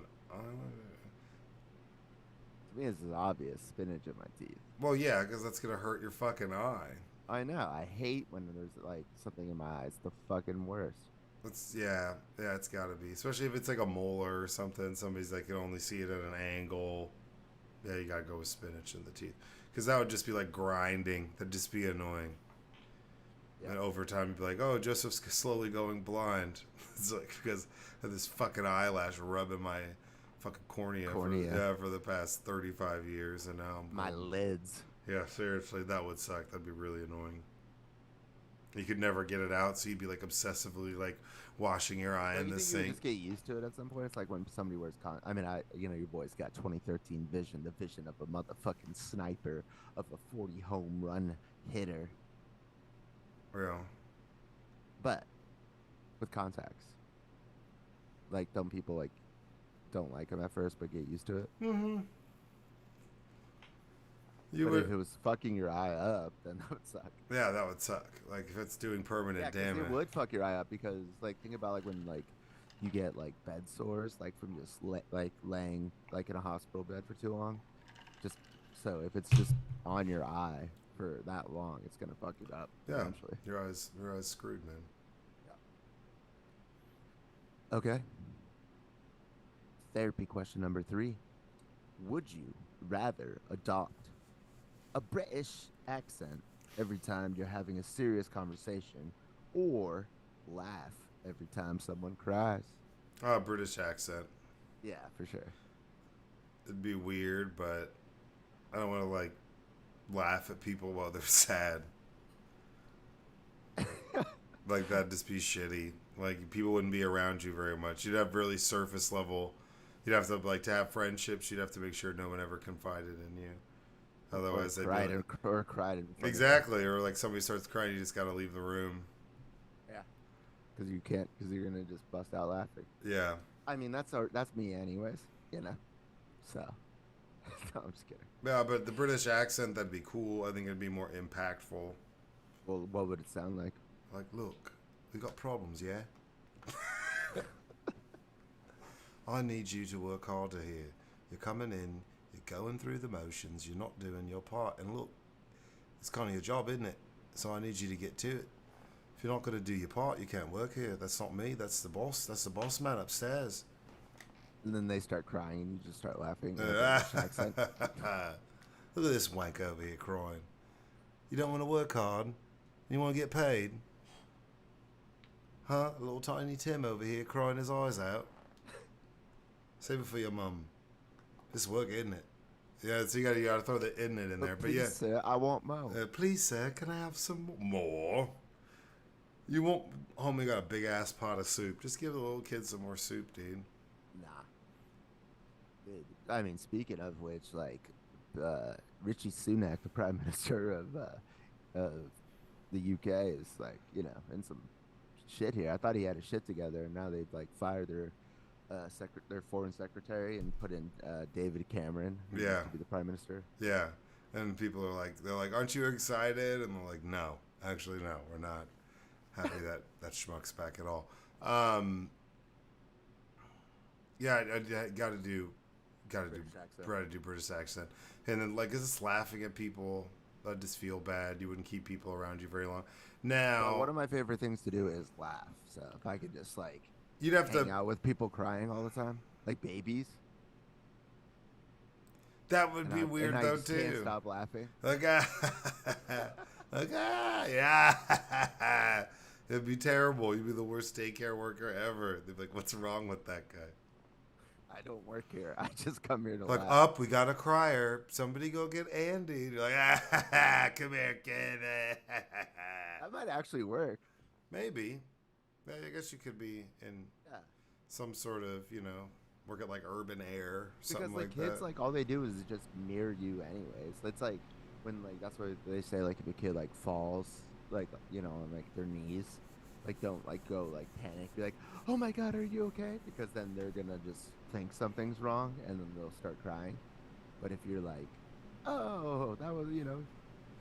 [SPEAKER 1] me, this is obvious. Spinach in my teeth.
[SPEAKER 2] Well, yeah, because that's gonna hurt your fucking eye.
[SPEAKER 1] I know. I hate when there's like something in my eye. It's the fucking worst.
[SPEAKER 2] Yeah, it's gotta be. Especially if it's like a molar or something. Somebody's like can only see it at an angle. Yeah, you gotta go with spinach in the teeth. Because that would just be like grinding. That'd just be annoying. Yeah. And over time, you'd be like, oh, Joseph's slowly going blind. It's like because of this fucking eyelash rubbing my fucking cornea. For the past 35 years. And now
[SPEAKER 1] my lids.
[SPEAKER 2] Yeah, seriously, that would suck. That'd be really annoying. You could never get it out, so you'd be like obsessively like washing your eye in the sink.
[SPEAKER 1] You just get used to it at some point. It's like when somebody wears your boy's got 2013 vision, the vision of a motherfucking sniper, of a 40 home run hitter.
[SPEAKER 2] Yeah.
[SPEAKER 1] But with contacts, like some people like don't like them at first, but get used to it.
[SPEAKER 2] Mm-hmm.
[SPEAKER 1] If it was fucking your eye up, then that would suck.
[SPEAKER 2] Yeah, that would suck. Like if it's doing permanent damage.
[SPEAKER 1] It would fuck your eye up because like think about like when like you get like bed sores like from just laying like in a hospital bed for too long. Just so if it's just on your eye for that long, it's gonna fuck it up.
[SPEAKER 2] Yeah,
[SPEAKER 1] eventually.
[SPEAKER 2] Your eyes screwed, man.
[SPEAKER 1] Yeah. Okay. Therapy question number 3: would you rather adopt a British accent every time you're having a serious conversation, or laugh every time someone cries?
[SPEAKER 2] British accent.
[SPEAKER 1] Yeah, for sure.
[SPEAKER 2] It'd be weird, but I don't want to like laugh at people while they're sad. Like that'd just be shitty. Like people wouldn't be around you very much. You'd have really surface level. You'd have to like to have friendships. You'd have to make sure no one ever confided in you. Otherwise,
[SPEAKER 1] or cried in
[SPEAKER 2] exactly, or like somebody starts crying, you just gotta leave the room.
[SPEAKER 1] Yeah, because you can't, because you're gonna just bust out laughing.
[SPEAKER 2] Yeah.
[SPEAKER 1] I mean, that's me, anyways. You know. So, no, I'm just kidding.
[SPEAKER 2] Yeah, but the British accent, that'd be cool. I think it'd be more impactful.
[SPEAKER 1] Well, what would it sound like?
[SPEAKER 2] Like, look, we got problems, yeah. I need you to work harder here. You're coming in. You're going through the motions. You're not doing your part. And look, it's kind of your job, isn't it? So I need you to get to it. If you're not going to do your part, you can't work here. That's not me. That's the boss. That's the boss man upstairs.
[SPEAKER 1] And then they start crying and you just start laughing.
[SPEAKER 2] Look at this wank over here crying. You don't want to work hard? You want to get paid? Huh? Little tiny Tim over here crying his eyes out. Save it for your mum. It's work, isn't it? Yeah, so you gotta throw the "isn't it" in there. But
[SPEAKER 1] please,
[SPEAKER 2] yeah,
[SPEAKER 1] sir, I want more.
[SPEAKER 2] Please, sir, can I have some more? You won't. Homie got a big ass pot of soup. Just give the little kid some more soup, dude.
[SPEAKER 1] Nah. Dude, I mean, speaking of which, like, Richie Sunak, the Prime Minister of the UK, is like, you know, in some shit here. I thought he had his shit together, and now they've like fired their foreign secretary and put in David Cameron, who used to be the prime minister.
[SPEAKER 2] Yeah, and people are like, they're like, aren't you excited? And they're like, no, actually, no, we're not happy that schmuck's back at all. Yeah, I gotta do British accent, and then like, is this laughing at people? That'd just feel bad. You wouldn't keep people around you very long. Now,
[SPEAKER 1] well, one of my favorite things to do is laugh. So if I could just like.
[SPEAKER 2] You'd have
[SPEAKER 1] hang out with people crying all the time, like babies.
[SPEAKER 2] That would be weird though too.
[SPEAKER 1] Can't stop laughing.
[SPEAKER 2] Okay, yeah. It'd be terrible. You'd be the worst daycare worker ever. They'd be like, "What's wrong with that guy?"
[SPEAKER 1] I don't work here. I just come here to
[SPEAKER 2] like,
[SPEAKER 1] laugh.
[SPEAKER 2] Up, we got a crier. Somebody go get Andy. You're like, come here, kid.
[SPEAKER 1] That might actually work.
[SPEAKER 2] Maybe. I guess you could be in some sort of, you know, work at like Urban Air, something
[SPEAKER 1] Because like
[SPEAKER 2] like
[SPEAKER 1] kids,
[SPEAKER 2] that.
[SPEAKER 1] like all they do is just mirror you, anyways. It's like when like that's what they say. Like if a kid like falls, like on like their knees, like don't like go like panic. Be like, oh my god, are you okay? Because then they're gonna just think something's wrong, and then they'll start crying. But if you're like, oh, that was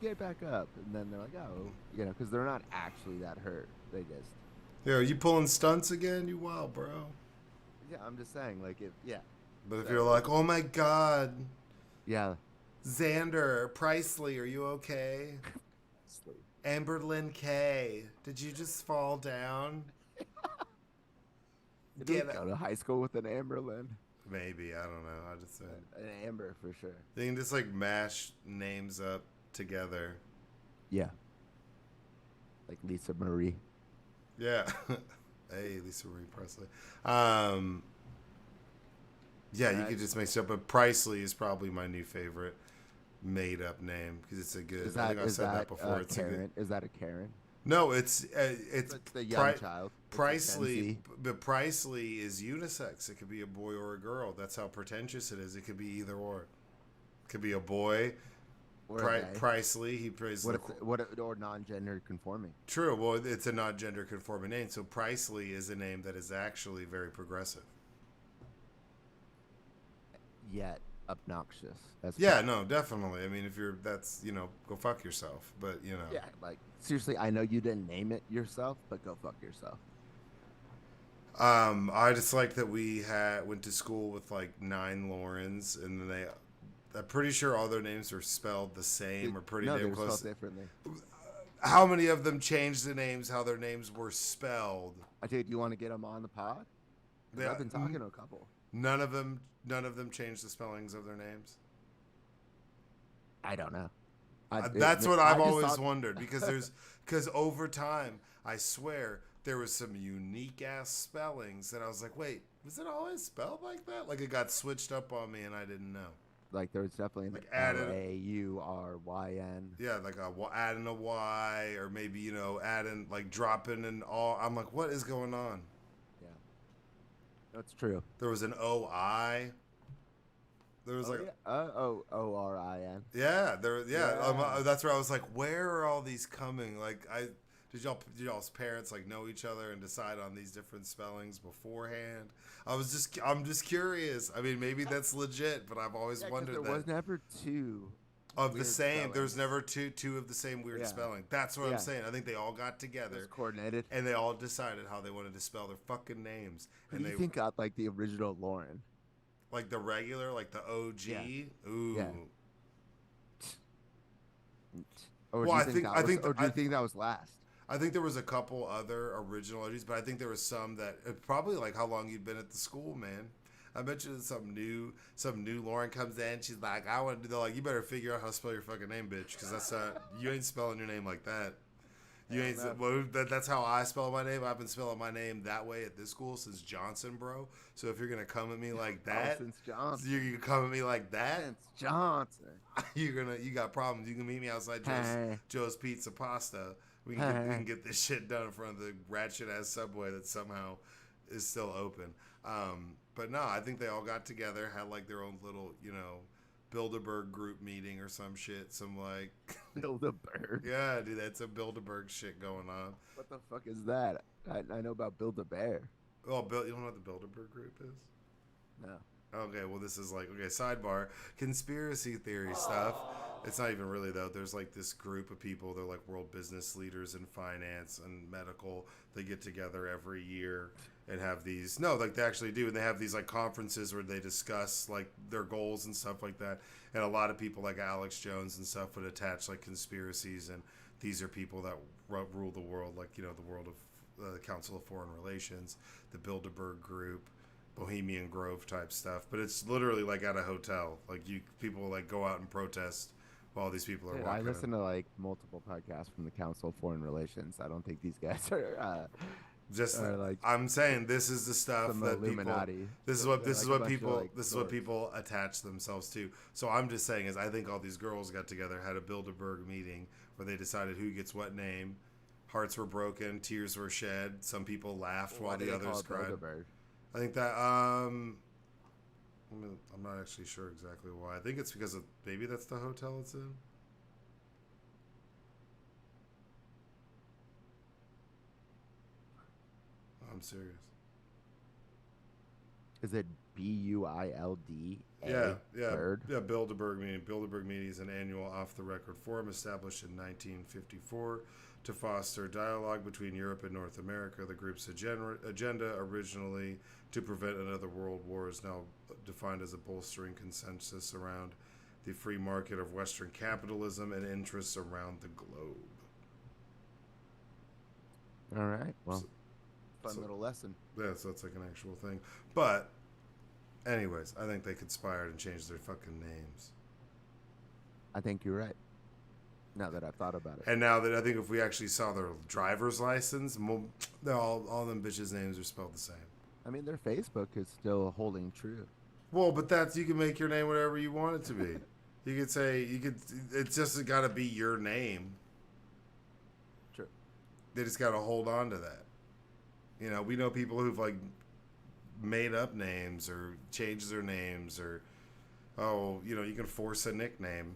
[SPEAKER 1] get back up, and then they're like, oh, because they're not actually that hurt. They just
[SPEAKER 2] Yeah, are you pulling stunts again? You wild, bro.
[SPEAKER 1] yeah. I'm just saying, like if yeah.
[SPEAKER 2] But if
[SPEAKER 1] So
[SPEAKER 2] you're like, oh my god,
[SPEAKER 1] yeah,
[SPEAKER 2] Xander Presley, are you okay?
[SPEAKER 1] sleep.
[SPEAKER 2] Amberlyn K, did you just fall down?
[SPEAKER 1] Did we
[SPEAKER 2] Get it.
[SPEAKER 1] go to high school with an Amberlyn?
[SPEAKER 2] Maybe, I don't know. I just said.
[SPEAKER 1] An Amber for sure.
[SPEAKER 2] They can just like mash names up together.
[SPEAKER 1] Yeah. Like Lisa Marie.
[SPEAKER 2] Yeah. Hey, Lisa Marie Presley. Yeah, you could just mix it up. But Presley is probably my new favorite made-up name because it's a good. I think I've said that before. It's
[SPEAKER 1] Karen? Is that a Karen?
[SPEAKER 2] No, it's
[SPEAKER 1] the young child.
[SPEAKER 2] Presley, but Presley is unisex. It could be a boy or a girl. That's how pretentious it is. It could be either or. It could be a boy. Presley. He plays
[SPEAKER 1] or non-gender conforming.
[SPEAKER 2] True. Well, it's a not gender conforming name. So Presley is a name that is actually very progressive.
[SPEAKER 1] Yet obnoxious.
[SPEAKER 2] No, definitely. I mean, if you're that's go fuck yourself. But
[SPEAKER 1] yeah, like seriously, I know you didn't name it yourself, but go fuck yourself.
[SPEAKER 2] I just like that we went to school with like 9 Laurens, and then I'm pretty sure all their names were spelled the same or pretty damn close. No, they were spelled differently. How many of them changed the names? How their names were spelled?
[SPEAKER 1] Dude, you want to get them on the pod? I've been talking to a couple.
[SPEAKER 2] None of them changed the spellings of their names.
[SPEAKER 1] I don't know.
[SPEAKER 2] That's what I've always wondered because over time, I swear there was some unique ass spellings that I was like, wait, was it always spelled like that? Like it got switched up on me and I didn't know.
[SPEAKER 1] Like there was definitely like Lauryn.
[SPEAKER 2] Yeah, like adding a Y or maybe adding like dropping an all. I'm like, what is going on?
[SPEAKER 1] Yeah, that's true.
[SPEAKER 2] There was an OI. There was
[SPEAKER 1] ORIN.
[SPEAKER 2] Yeah, that's where I was like, where are all these coming? Like, did y'all's parents like know each other and decide on these different spellings beforehand? I'm just curious. I mean, maybe that's legit, but I've always wondered that
[SPEAKER 1] there was never two
[SPEAKER 2] of the same.
[SPEAKER 1] Spellings.
[SPEAKER 2] There's never two of the same weird spelling. That's what I'm saying. I think they all got together,
[SPEAKER 1] coordinated,
[SPEAKER 2] and they all decided how they wanted to spell their fucking names.
[SPEAKER 1] Who do you think got like the original Lauren?
[SPEAKER 2] Like the regular, like the OG. Yeah. Ooh.
[SPEAKER 1] Yeah. Or do you think that was last?
[SPEAKER 2] I think there was a couple other original OGs, but I think there was some that probably like how long you'd been at the school, man. I bet you some new Lauren comes in. She's like, I want to. They're like, you better figure out how to spell your fucking name, bitch, because that's not. You ain't spelling your name like that. You ain't. Well, that's how I spell my name. I've been spelling my name that way at this school since Johnson, bro. So if you're gonna come at me like that,
[SPEAKER 1] since Johnson,
[SPEAKER 2] you come at me like that,
[SPEAKER 1] since Johnson,
[SPEAKER 2] you got problems. You can meet me outside Joe's Pizza Pasta. We can get this shit done in front of the ratchet ass Subway that somehow is still open. But no, I think they all got together, had like their own little, Bilderberg group meeting or some shit. Some like
[SPEAKER 1] Bilderberg.
[SPEAKER 2] Yeah, dude, that's a Bilderberg shit going on.
[SPEAKER 1] What the fuck is that? I know about Build-A-Bear.
[SPEAKER 2] Oh, Bill, you don't know what the Bilderberg group is?
[SPEAKER 1] No.
[SPEAKER 2] Okay, well, this is like, sidebar, conspiracy theory stuff. It's not even really, though. There's like this group of people. They're like world business leaders in finance and medical. They get together every year and have these, no, like they actually do. And they have these like conferences where they discuss like their goals and stuff like that. And a lot of people like Alex Jones and stuff would attach like conspiracies. And these are people that rule the world, like, the world of the Council of Foreign Relations, the Bilderberg Group, Bohemian Grove type stuff. But it's literally like at a hotel. Like people like go out and protest while these people are walking.
[SPEAKER 1] I listen to like multiple podcasts from the Council of Foreign Relations. I don't think these guys are
[SPEAKER 2] like. I'm saying this is the stuff that Illuminati. People. This is what people attach themselves to. So I'm just saying I think all these girls got together, had a Bilderberg meeting where they decided who gets what name. Hearts were broken, tears were shed. Some people laughed while the others cried. Bilderberg? I think that I'm not actually sure exactly why. I think it's because of maybe that's the hotel it's in. I'm serious.
[SPEAKER 1] Is it Builda?
[SPEAKER 2] Yeah.
[SPEAKER 1] Bird?
[SPEAKER 2] Bilderberg meeting. Bilderberg meeting is an annual off-the-record forum established in 1954 to foster dialogue between Europe and North America. The group's agenda, originally to prevent another world war, is now defined as a bolstering consensus around the free market of Western capitalism and interests around the globe.
[SPEAKER 1] All right. Well, fun little lesson.
[SPEAKER 2] Yeah, so it's like an actual thing. But, anyways, I think they conspired and changed their fucking names.
[SPEAKER 1] I think you're right. Now that I've thought about it.
[SPEAKER 2] And now that I think if we actually saw their driver's license, all them bitches' names are spelled the same.
[SPEAKER 1] I mean, their Facebook is still holding true.
[SPEAKER 2] Well, but you can make your name whatever you want it to be. You could say, it's just got to be your name.
[SPEAKER 1] Sure.
[SPEAKER 2] They just got to hold on to that. You know, we know people who've like made up names or changed their names or, you can force a nickname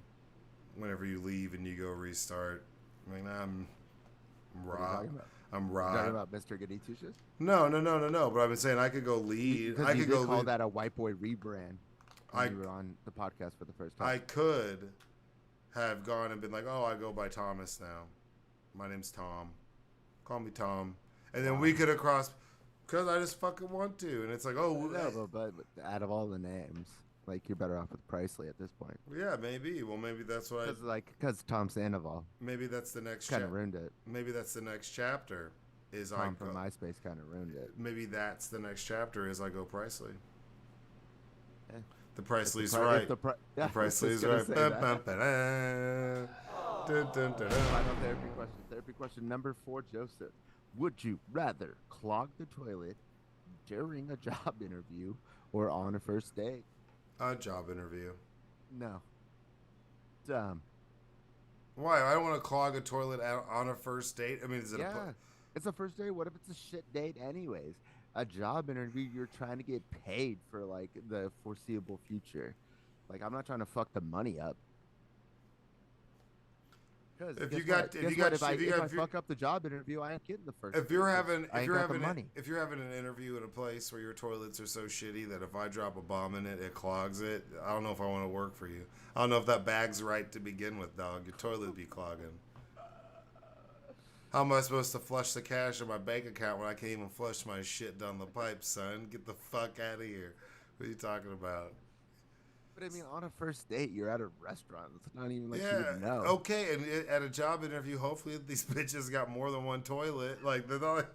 [SPEAKER 2] whenever you leave and you go restart. I mean, I'm Rob. I'm Rob.
[SPEAKER 1] Talking about Mr. Goody Two Shoes?
[SPEAKER 2] No. But I've been saying I could go lead. I could
[SPEAKER 1] call that a white boy rebrand. You were on the podcast for the first time.
[SPEAKER 2] I could have gone and been like, I go by Thomas now. My name's Tom. Call me Tom. And then we could have crossed, because I just fucking want to. And it's like,
[SPEAKER 1] but out of all the names, like, you're better off with Presley at this point.
[SPEAKER 2] Yeah, maybe. Well, maybe that's what
[SPEAKER 1] because Tom Sandoval.
[SPEAKER 2] Maybe that's the next
[SPEAKER 1] kind of ruined it.
[SPEAKER 2] Maybe that's the next chapter. Is
[SPEAKER 1] Tom from MySpace kind of ruined it.
[SPEAKER 2] Maybe that's the next chapter. Is I go Presley.
[SPEAKER 1] Yeah.
[SPEAKER 2] The Presley's right. The Presley's right.
[SPEAKER 1] Final therapy question. Therapy question number 4, Joseph. Would you rather clog the toilet during a job interview or on a first date?
[SPEAKER 2] A job interview.
[SPEAKER 1] No. Dumb.
[SPEAKER 2] Why? I don't want to clog a toilet on a first date. I mean, is it
[SPEAKER 1] it's a first date. What if it's a shit date anyways? A job interview, you're trying to get paid for like the foreseeable future. Like, I'm not trying to fuck the money up. If I fuck up the job interview, I ain't getting the first.
[SPEAKER 2] If you're having an interview at a place where your toilets are so shitty that if I drop a bomb in it, it clogs it. I don't know if I want to work for you. I don't know if that bag's right to begin with, dog. Your toilet be clogging. How am I supposed to flush the cash in my bank account when I can't even flush my shit down the pipe, son? Get the fuck out of here. What are you talking about?
[SPEAKER 1] But I mean, on a first date, you're at a restaurant. It's not even like you would know.
[SPEAKER 2] Okay, and at a job interview, hopefully these bitches got more than one toilet. Like, they're not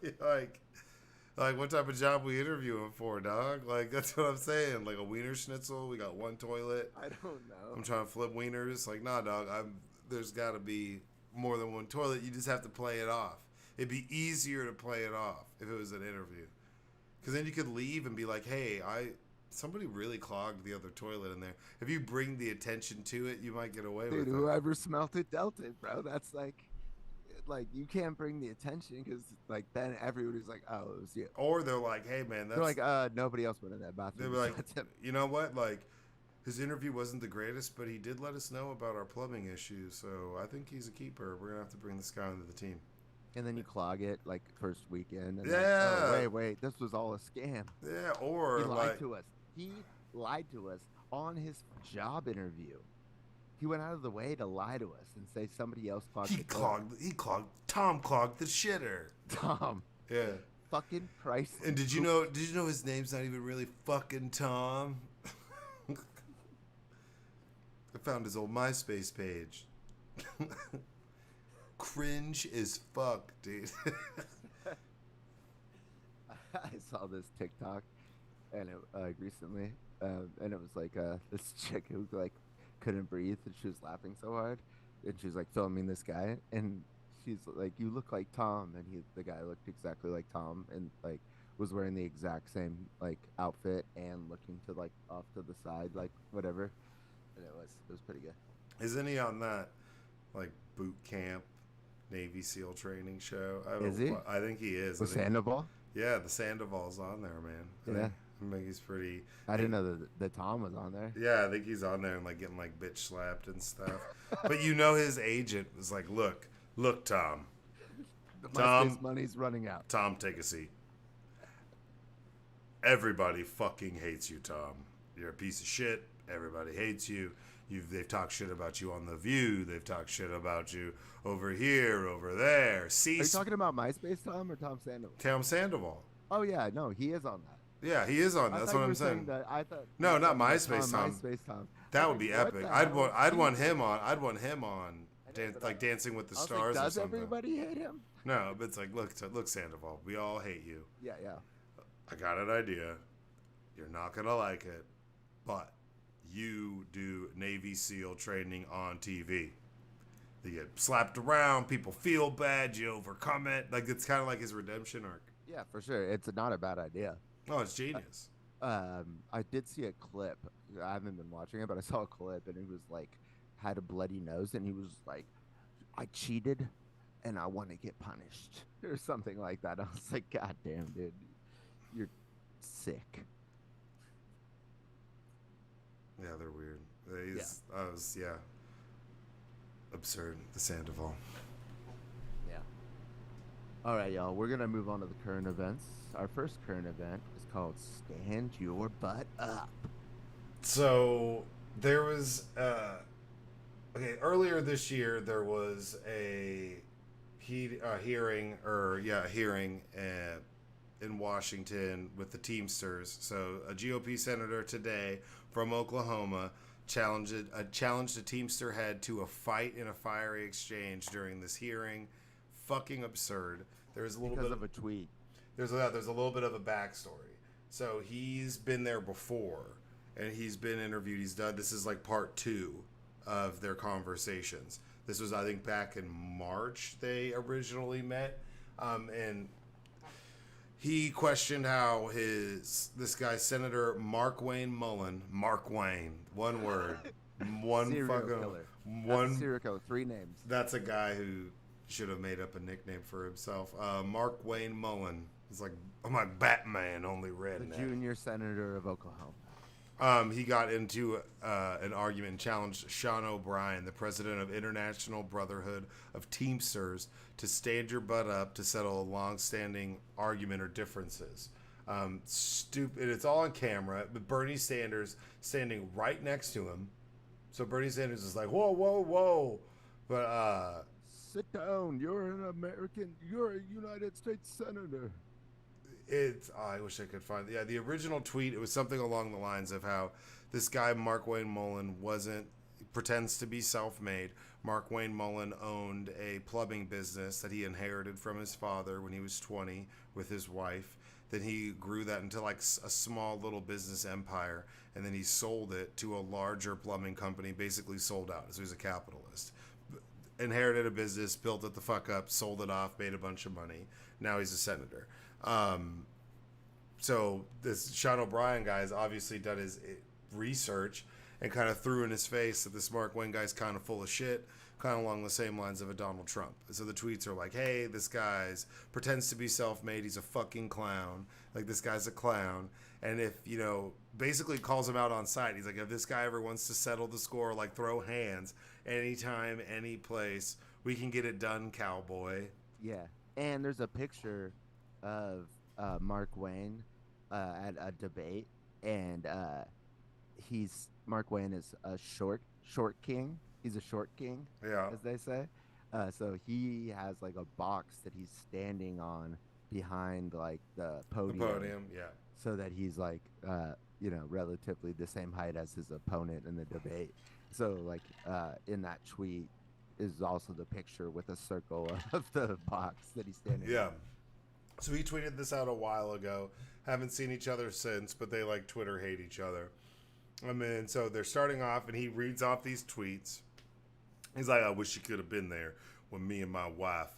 [SPEAKER 2] like what type of job we interviewing for, dog? Like, that's what I'm saying. Like a wiener schnitzel, we got one toilet.
[SPEAKER 1] I don't know.
[SPEAKER 2] I'm trying to flip wieners. Like, nah, dog. There's got to be more than one toilet. You just have to play it off. It'd be easier to play it off if it was an interview, because then you could leave and be like, hey, somebody really clogged the other toilet in there. If you bring the attention to it, you might get away with it.
[SPEAKER 1] Dude, whoever smelt it dealt it, bro. That's like you can't bring the attention because like then everybody's like, oh, it was you.
[SPEAKER 2] Or they're like, hey man,
[SPEAKER 1] they're like, nobody else went in that bathroom.
[SPEAKER 2] They're like, you know what? Like, his interview wasn't the greatest, but he did let us know about our plumbing issues. So I think he's a keeper. We're gonna have to bring this guy into the team.
[SPEAKER 1] And then you clog it like first weekend. And then, wait, this was all a scam.
[SPEAKER 2] Yeah, or
[SPEAKER 1] he lied to us. He lied to us on his job interview. He went out of the way to lie to us and say somebody else clogged
[SPEAKER 2] Tom clogged the shitter.
[SPEAKER 1] Tom.
[SPEAKER 2] Yeah.
[SPEAKER 1] Fucking Price.
[SPEAKER 2] And did you know his name's not even really fucking Tom? I found his old MySpace page. Cringe as fuck, dude.
[SPEAKER 1] I saw this TikTok and it recently, and it was like this chick who like couldn't breathe and she was laughing so hard, and she was like filming this guy, and she's like, "You look like Tom," and the guy looked exactly like Tom, and like was wearing the exact same like outfit and looking to like off to the side, like whatever, and it was pretty good.
[SPEAKER 2] Isn't he on that like boot camp Navy SEAL training show?
[SPEAKER 1] Is he?
[SPEAKER 2] I think he is.
[SPEAKER 1] With Sandoval?
[SPEAKER 2] Yeah, the Sandoval's on there, man.
[SPEAKER 1] Yeah.
[SPEAKER 2] He's pretty.
[SPEAKER 1] I didn't know that Tom was on there.
[SPEAKER 2] Yeah, I think he's on there and like getting like bitch slapped and stuff. But you know, his agent was like, "Look, Tom,
[SPEAKER 1] The
[SPEAKER 2] Tom,
[SPEAKER 1] MySpace money's running out.
[SPEAKER 2] Tom, take a seat. Everybody fucking hates you, Tom. You're a piece of shit. Everybody hates you. They've talked shit about you on The View. They've talked shit about you over here, over there.
[SPEAKER 1] Are you talking about MySpace Tom or Tom Sandoval?
[SPEAKER 2] Tom Sandoval.
[SPEAKER 1] Oh yeah, no, he is on that.
[SPEAKER 2] Yeah, he is on.
[SPEAKER 1] I
[SPEAKER 2] That's
[SPEAKER 1] thought
[SPEAKER 2] what
[SPEAKER 1] you
[SPEAKER 2] I'm
[SPEAKER 1] were
[SPEAKER 2] saying.
[SPEAKER 1] That, I thought
[SPEAKER 2] No, not
[SPEAKER 1] Tom,
[SPEAKER 2] MySpace Tom.
[SPEAKER 1] MySpace Tom.
[SPEAKER 2] That would be epic. I'd want
[SPEAKER 1] Jesus.
[SPEAKER 2] him on. I'd want him on. Like Dancing with the
[SPEAKER 1] I was
[SPEAKER 2] Stars
[SPEAKER 1] like,
[SPEAKER 2] or
[SPEAKER 1] does
[SPEAKER 2] something.
[SPEAKER 1] everybody hate him?
[SPEAKER 2] No, but it's like, look, Sandoval. We all hate you.
[SPEAKER 1] Yeah.
[SPEAKER 2] I got an idea. You're not gonna like it, but you do Navy SEAL training on TV. You get slapped around. People feel bad. You overcome it. Like it's kind of like his redemption arc.
[SPEAKER 1] Yeah, for sure. It's not a bad idea.
[SPEAKER 2] Oh, it's genius.
[SPEAKER 1] I did see a clip. I haven't been watching it, but I saw a clip, and it was like had a bloody nose, and he was like, "I cheated, and I want to get punished," or something like that. I was like, "God damn, dude, you're sick."
[SPEAKER 2] Yeah, they're weird. Absurd. The Sandoval.
[SPEAKER 1] Yeah. All right, y'all. We're gonna move on to the current events. Our first current event is called "Stand Your Butt Up."
[SPEAKER 2] So there was earlier this year there was a hearing in Washington with the Teamsters. So a GOP senator today from Oklahoma challenged a Teamster head to a fight in a fiery exchange during this hearing. Fucking absurd. There's a little bit
[SPEAKER 1] of a tweet.
[SPEAKER 2] There's a little bit of a backstory. So he's been there before, and he's been interviewed. This is like part 2 of their conversations. This was, I think, back in March they originally met, and he questioned how this guy, Senator Mark Wayne Mullen, one word,
[SPEAKER 1] serial killer, 3 names.
[SPEAKER 2] That's a guy who should have made up a nickname for himself. Mark Wayne Mullen. It's like, I'm like Batman, only red.
[SPEAKER 1] The junior senator of Oklahoma.
[SPEAKER 2] He got into an argument and challenged Sean O'Brien, the president of International Brotherhood of Teamsters, to stand your butt up to settle a long-standing argument or differences. Stupid. It's all on camera, but Bernie Sanders standing right next to him. So Bernie Sanders is like, whoa, whoa, whoa. But
[SPEAKER 1] sit down. You're an American. You're a United States senator.
[SPEAKER 2] I wish I could find the original tweet. It was something along the lines of how this guy Mark Wayne Mullen pretends to be self-made. Mark Wayne Mullen owned a plumbing business that he inherited from his father when he was 20 with his wife. Then he grew that into like a small little business empire, and then he sold it to a larger plumbing company, basically sold out. So he's a capitalist. Inherited a business, built it the fuck up, sold it off, made a bunch of money. Now he's a senator. So this Sean O'Brien guy has obviously done his research and kind of threw in his face that this Mark Wayne guy's kind of full of shit, kind of along the same lines of a Donald Trump. So the tweets are like, hey, this guy's pretends to be self-made. He's a fucking clown. Like, this guy's a clown. And if, basically calls him out on sight. He's like, if this guy ever wants to settle the score, like, throw hands anytime, any place, we can get it done, cowboy.
[SPEAKER 1] Yeah. And there's a picture of Mark Wayne at a debate, and Mark Wayne is a short king. He's a short king, as they say. So he has like a box that he's standing on behind like the podium.
[SPEAKER 2] The podium, yeah.
[SPEAKER 1] So that he's like, relatively the same height as his opponent in the debate. So like in that tweet is also the picture with a circle of the box that he's standing on.
[SPEAKER 2] Yeah. So he tweeted this out a while ago. Haven't seen each other since, but they like Twitter hate each other. I mean, so they're starting off, and he reads off these tweets. He's like, I wish you could have been there when me and my wife,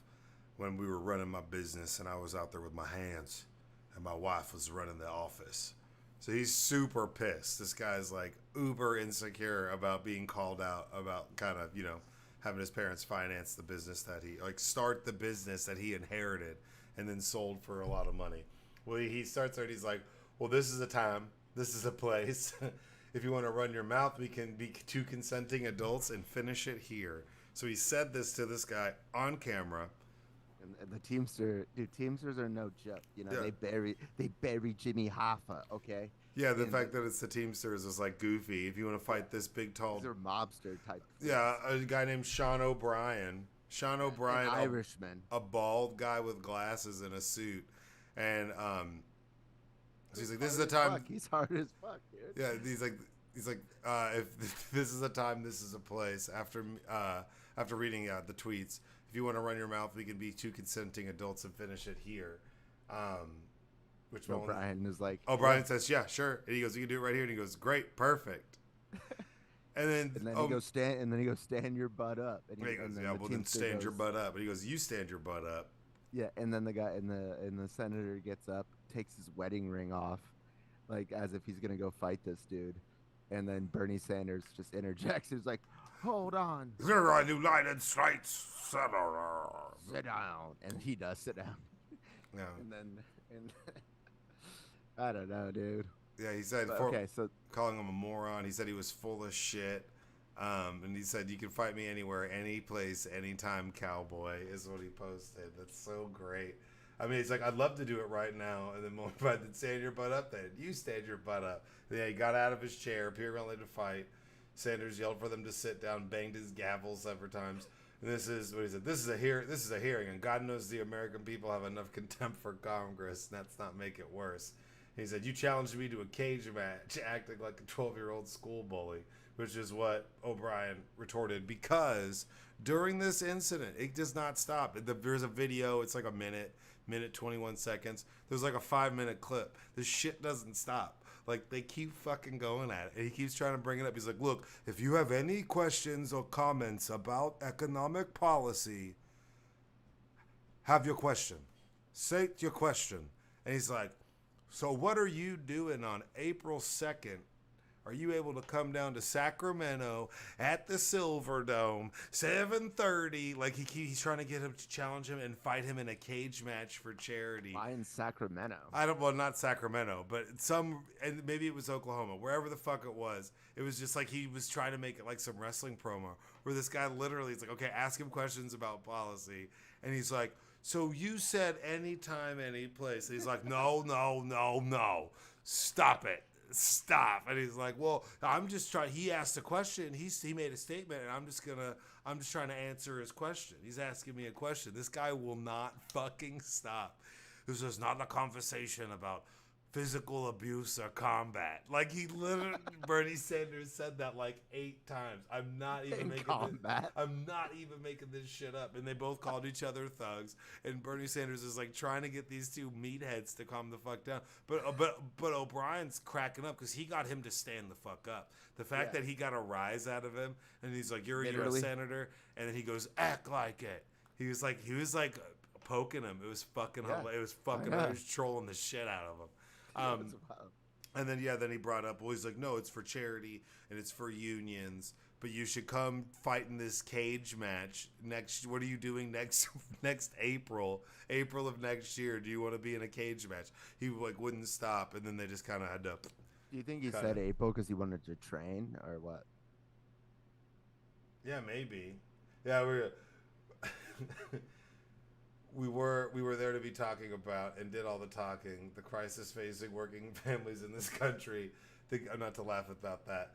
[SPEAKER 2] when we were running my business, and I was out there with my hands, and my wife was running the office. So he's super pissed. This guy's like uber insecure about being called out, about kind of, having his parents finance the business start the business that he inherited and then sold for a lot of money. Well, he starts there and he's like, well, this is a time, this is a place. If you want to run your mouth, we can be two consenting adults and finish it here. So he said this to this guy on camera.
[SPEAKER 1] And the Teamsters are no joke. You know,
[SPEAKER 2] Yeah.
[SPEAKER 1] they bury Jimmy Hoffa. Okay.
[SPEAKER 2] Yeah, the
[SPEAKER 1] And
[SPEAKER 2] fact that it's the Teamsters is like goofy. If you want to fight this big, tall.
[SPEAKER 1] these are mobster type.
[SPEAKER 2] Yeah, a guy named Sean O'Brien. Sean O'Brien,
[SPEAKER 1] An Irishman.
[SPEAKER 2] A bald guy with glasses and a suit. And so he's like, this is the time.
[SPEAKER 1] Fuck. He's hard as fuck, dude.
[SPEAKER 2] Yeah, he's like, if this is a time, this is a place. After reading the tweets, if you want to run your mouth, we can be two consenting adults and finish it here. Which
[SPEAKER 1] O'Brien is like.
[SPEAKER 2] O'Brien says, yeah, sure. And he goes, you can do it right here. And he goes, great, perfect. And then
[SPEAKER 1] he goes stand your butt up. And
[SPEAKER 2] he goes, yeah, well then stand your butt up. And he goes, you stand your butt up.
[SPEAKER 1] Yeah, and then the guy and the senator gets up, takes his wedding ring off, like as if he's gonna go fight this dude, and then Bernie Sanders just interjects. He's like, "Hold on,
[SPEAKER 2] the United States Senator,
[SPEAKER 1] sit down," and he does sit down.
[SPEAKER 2] Yeah.
[SPEAKER 1] And I don't know, dude.
[SPEAKER 2] Yeah, he said.
[SPEAKER 1] So
[SPEAKER 2] calling him a moron. He said he was full of shit. And he said, you can fight me anywhere, any place, anytime, cowboy, is what he posted. That's so great. I mean, it's like, I'd love to do it right now. And then more about than stand your butt up then. You stand your butt up. And yeah, he got out of his chair, appeared ready to fight. Sanders yelled for them to sit down, banged his gavel several times. And this is what he said. This is a hearing, and God knows the American people have enough contempt for Congress. And that's not make it worse. He said, you challenged me to a cage match, acting like a 12-year-old school bully, which is what O'Brien retorted, because during this incident, it does not stop. There's a video. It's like a minute 21 seconds. There's like a 5-minute clip. This shit doesn't stop. Like, they keep fucking going at it. And he keeps trying to bring it up. He's like, look, if you have any questions or comments about economic policy, have your question. State your question. And he's like, so what are you doing on April 2nd? Are you able to come down to Sacramento at the Silver Dome, 7:30? Like, he's trying to get him to challenge him and fight him in a cage match for charity.
[SPEAKER 1] why in Sacramento?
[SPEAKER 2] Not Sacramento, but and maybe it was Oklahoma, wherever the fuck it was. It was just like he was trying to make it like some wrestling promo where this guy literally is like, okay, ask him questions about policy. And he's like, so you said anytime, any place. And he's like, no. Stop it. Stop. And he's like, well, I'm just trying. He asked a question. He made a statement, and I'm just trying to answer his question. He's asking me a question. This guy will not fucking stop. This is not a conversation about physical abuse or combat. Like, he literally, Bernie Sanders said that like 8 times. I'm not even making this shit up. And they both called each other thugs. And Bernie Sanders is like trying to get these two meatheads to calm the fuck down. But O'Brien's cracking up because he got him to stand the fuck up. The fact that he got a rise out of him, and he's like, "You're a U.S. senator," and then he goes, "Act like it." He was like poking him. It was fucking. It was fucking. He was trolling the shit out of him. And then he brought up, well, he's like, no, it's for charity and it's for unions, but you should come fight in this cage match what are you doing next April of next year? Do you want to be in a cage match? He like wouldn't stop, and then they just kind of had to.
[SPEAKER 1] Do you think he said April because he wanted to train or what?
[SPEAKER 2] Yeah, maybe. Yeah, we were there to be talking about and did all the talking, the crisis facing working families in this country. Not to laugh about that.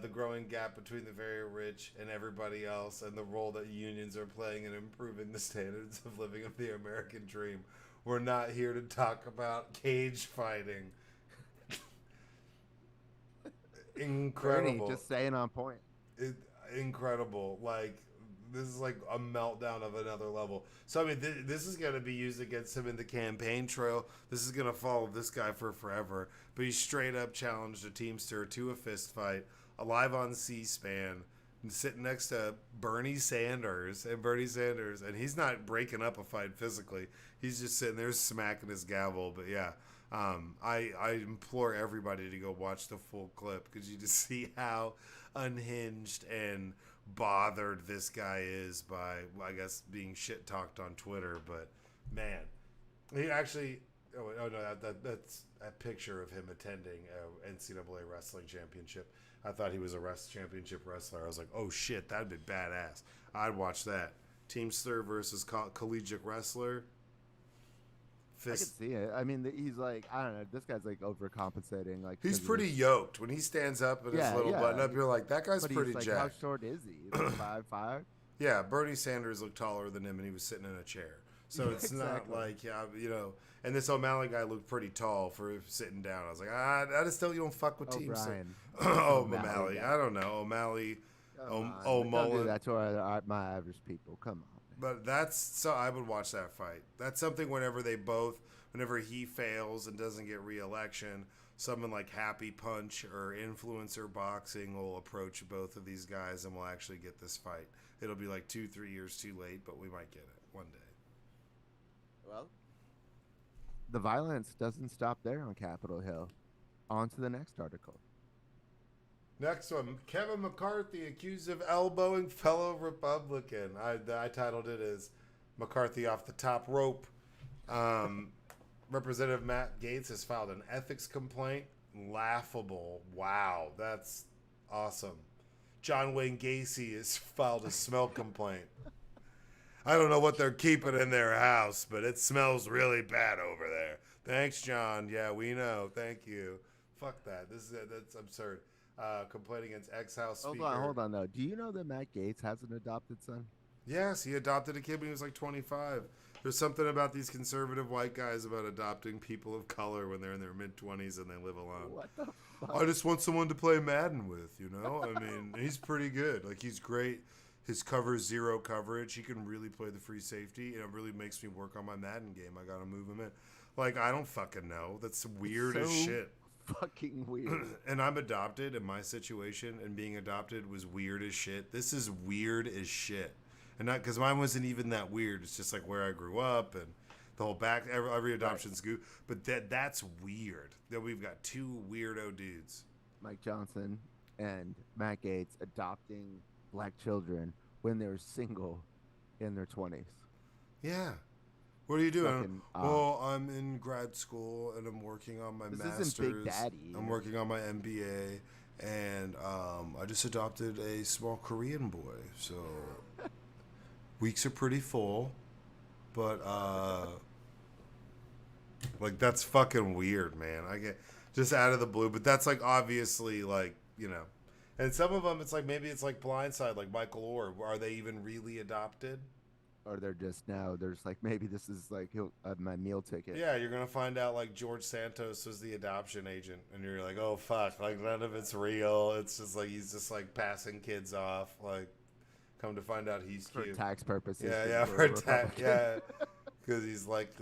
[SPEAKER 2] The growing gap between the very rich and everybody else, and the role that unions are playing in improving the standards of living of the American dream. We're not here to talk about cage fighting. Incredible.
[SPEAKER 1] Bernie, just staying on point.
[SPEAKER 2] Incredible. Like, this is like a meltdown of another level. So, I mean, this is going to be used against him in the campaign trail. This is going to follow this guy for forever. But he straight up challenged a Teamster to a fist fight, live on C-SPAN, sitting next to Bernie Sanders. And he's not breaking up a fight physically. He's just sitting there smacking his gavel. But yeah, I implore everybody to go watch the full clip, because you just see how unhinged and bothered this guy is by, I guess, being shit talked on Twitter. But man, he actually, Oh no, that's a picture of him attending a NCAA wrestling championship. I thought he was a championship wrestler. I was like, oh shit, that'd be badass. I'd watch that. Teamster versus collegiate wrestler.
[SPEAKER 1] I can see it. I mean, he's like, I don't know. This guy's like overcompensating. Like
[SPEAKER 2] He's pretty yoked when he stands up in his little button up. You're like, that guy's pretty
[SPEAKER 1] like,
[SPEAKER 2] jacked.
[SPEAKER 1] How short is he? Like 5'5"?
[SPEAKER 2] Yeah, Bernie Sanders looked taller than him, and he was sitting in a chair. So it's
[SPEAKER 1] exactly.
[SPEAKER 2] not like, and this O'Malley guy looked pretty tall for sitting down. I was like, I just don't, you don't fuck with teams. O'Malley. I don't know. O'Malley.
[SPEAKER 1] Don't do that to my average people. Come on.
[SPEAKER 2] But I would watch that fight. That's something whenever he fails and doesn't get re-election, someone like Happy Punch or Influencer Boxing will approach both of these guys and we'll actually get this fight. It'll be like 2-3 years too late, but we might get it one day.
[SPEAKER 1] Well, the violence doesn't stop there on Capitol Hill. On to the next article.
[SPEAKER 2] Next one, Kevin McCarthy accused of elbowing fellow Republican. I titled it as McCarthy off the top rope. Representative Matt Gaetz has filed an ethics complaint. Laughable. Wow, that's awesome. John Wayne Gacy has filed a smell complaint. I don't know what they're keeping in their house, but it smells really bad over there. Thanks, John. Yeah, we know. Thank you. Fuck that. That's absurd. Complaint against ex-House Speaker.
[SPEAKER 1] Hold on, though. Do you know that Matt Gaetz has an adopted son?
[SPEAKER 2] Yes, he adopted a kid when he was like 25. There's something about these conservative white guys about adopting people of color when they're in their mid-20s and they live alone.
[SPEAKER 1] What the fuck?
[SPEAKER 2] I just want someone to play Madden with, you know? I mean, he's pretty good. Like, he's great. His cover's zero coverage. He can really play the free safety, and it really makes me work on my Madden game. I gotta move him in. Like, I don't fucking know. That's weird as shit.
[SPEAKER 1] Fucking weird.
[SPEAKER 2] And I'm adopted, and my situation and being adopted was weird as shit. This is weird as shit. And not because mine wasn't even that weird. It's just like where I grew up and the whole every adoption's good. But that's weird. That we've got two weirdo dudes.
[SPEAKER 1] Mike Johnson and Matt Gaetz adopting black children when they were single in their 20s.
[SPEAKER 2] Yeah. What are you doing?
[SPEAKER 1] Fucking,
[SPEAKER 2] well, I'm in grad school and I'm working on my master's.
[SPEAKER 1] Isn't Big Daddy.
[SPEAKER 2] I'm working on my MBA, and I just adopted a small Korean boy. So weeks are pretty full, but like that's fucking weird, man. I get just out of the blue, but that's like obviously like, you know. And some of them, it's like maybe it's like Blindside, like Michael Orr. Are they even really adopted?
[SPEAKER 1] Or they're just there's like, maybe this is like my meal ticket.
[SPEAKER 2] Yeah, you're going to find out like George Santos was the adoption agent. And you're like, oh, fuck. Like, none of it's real. It's just like he's just like passing kids off. Like, come to find out he's
[SPEAKER 1] for
[SPEAKER 2] cute.
[SPEAKER 1] Tax purposes.
[SPEAKER 2] Yeah, for tax. Yeah. Because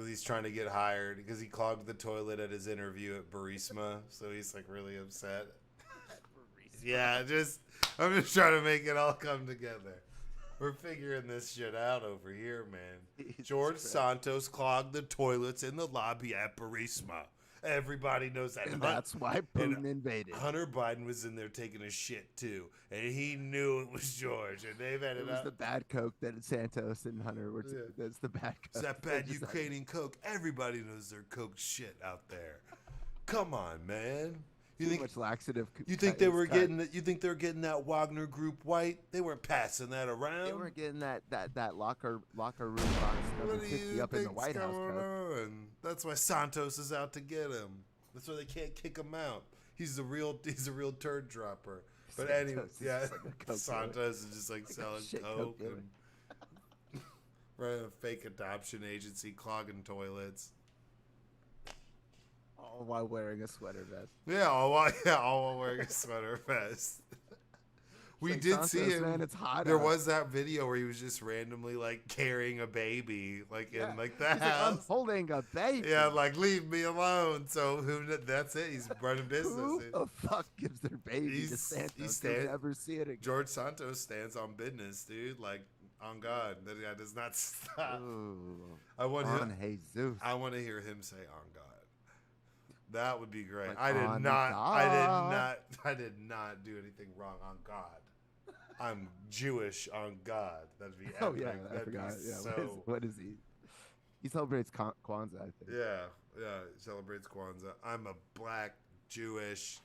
[SPEAKER 2] he's trying to get hired. Because he clogged the toilet at his interview at Burisma. So he's like really upset. Yeah, I'm just trying to make it all come together. We're figuring this shit out over here, man. George Santos clogged the toilets in the lobby at Burisma. Everybody knows that.
[SPEAKER 1] And that's why Putin invaded.
[SPEAKER 2] Hunter Biden was in there taking a shit, too. And he knew it was George. And they've ended
[SPEAKER 1] up. It was the bad Coke that Santos and Hunter were. That's the bad Coke.
[SPEAKER 2] It's that bad Ukrainian Coke. Everybody knows their Coke shit out there. Come on, man.
[SPEAKER 1] Much laxative.
[SPEAKER 2] You think they were getting that? You think they're getting that Wagner Group white? They weren't passing that around.
[SPEAKER 1] They weren't getting that locker room box number 50 up in the White House.
[SPEAKER 2] On? That's why Santos is out to get him. That's why they can't kick him out. He's a real turd dropper. But anyway, yeah, like Santos is just like selling coke and running a fake adoption agency, clogging toilets.
[SPEAKER 1] All while wearing a sweater vest.
[SPEAKER 2] Yeah, all while wearing a sweater vest. We did Santos, see him. Man,
[SPEAKER 1] it's hot
[SPEAKER 2] there
[SPEAKER 1] out.
[SPEAKER 2] Was that video where he was just randomly like carrying a baby, like in like the house.
[SPEAKER 1] Like, I'm holding a baby.
[SPEAKER 2] Yeah, like leave me alone. So that's it. He's running business.
[SPEAKER 1] Who the fuck gives their baby to Santos? You'll never see it again.
[SPEAKER 2] George Santos stands on business, dude. Like on God, that guy does not stop.
[SPEAKER 1] Ooh,
[SPEAKER 2] I want
[SPEAKER 1] Jesus.
[SPEAKER 2] I want to hear him say on God. That would be great.
[SPEAKER 1] Like
[SPEAKER 2] I did not do anything wrong on God. I'm Jewish on God. That'd be epic.
[SPEAKER 1] Oh yeah, I forgot. Yeah,
[SPEAKER 2] so...
[SPEAKER 1] what is he? He celebrates Kwanzaa, I think.
[SPEAKER 2] Yeah, yeah. Celebrates Kwanzaa. I'm a black, Jewish,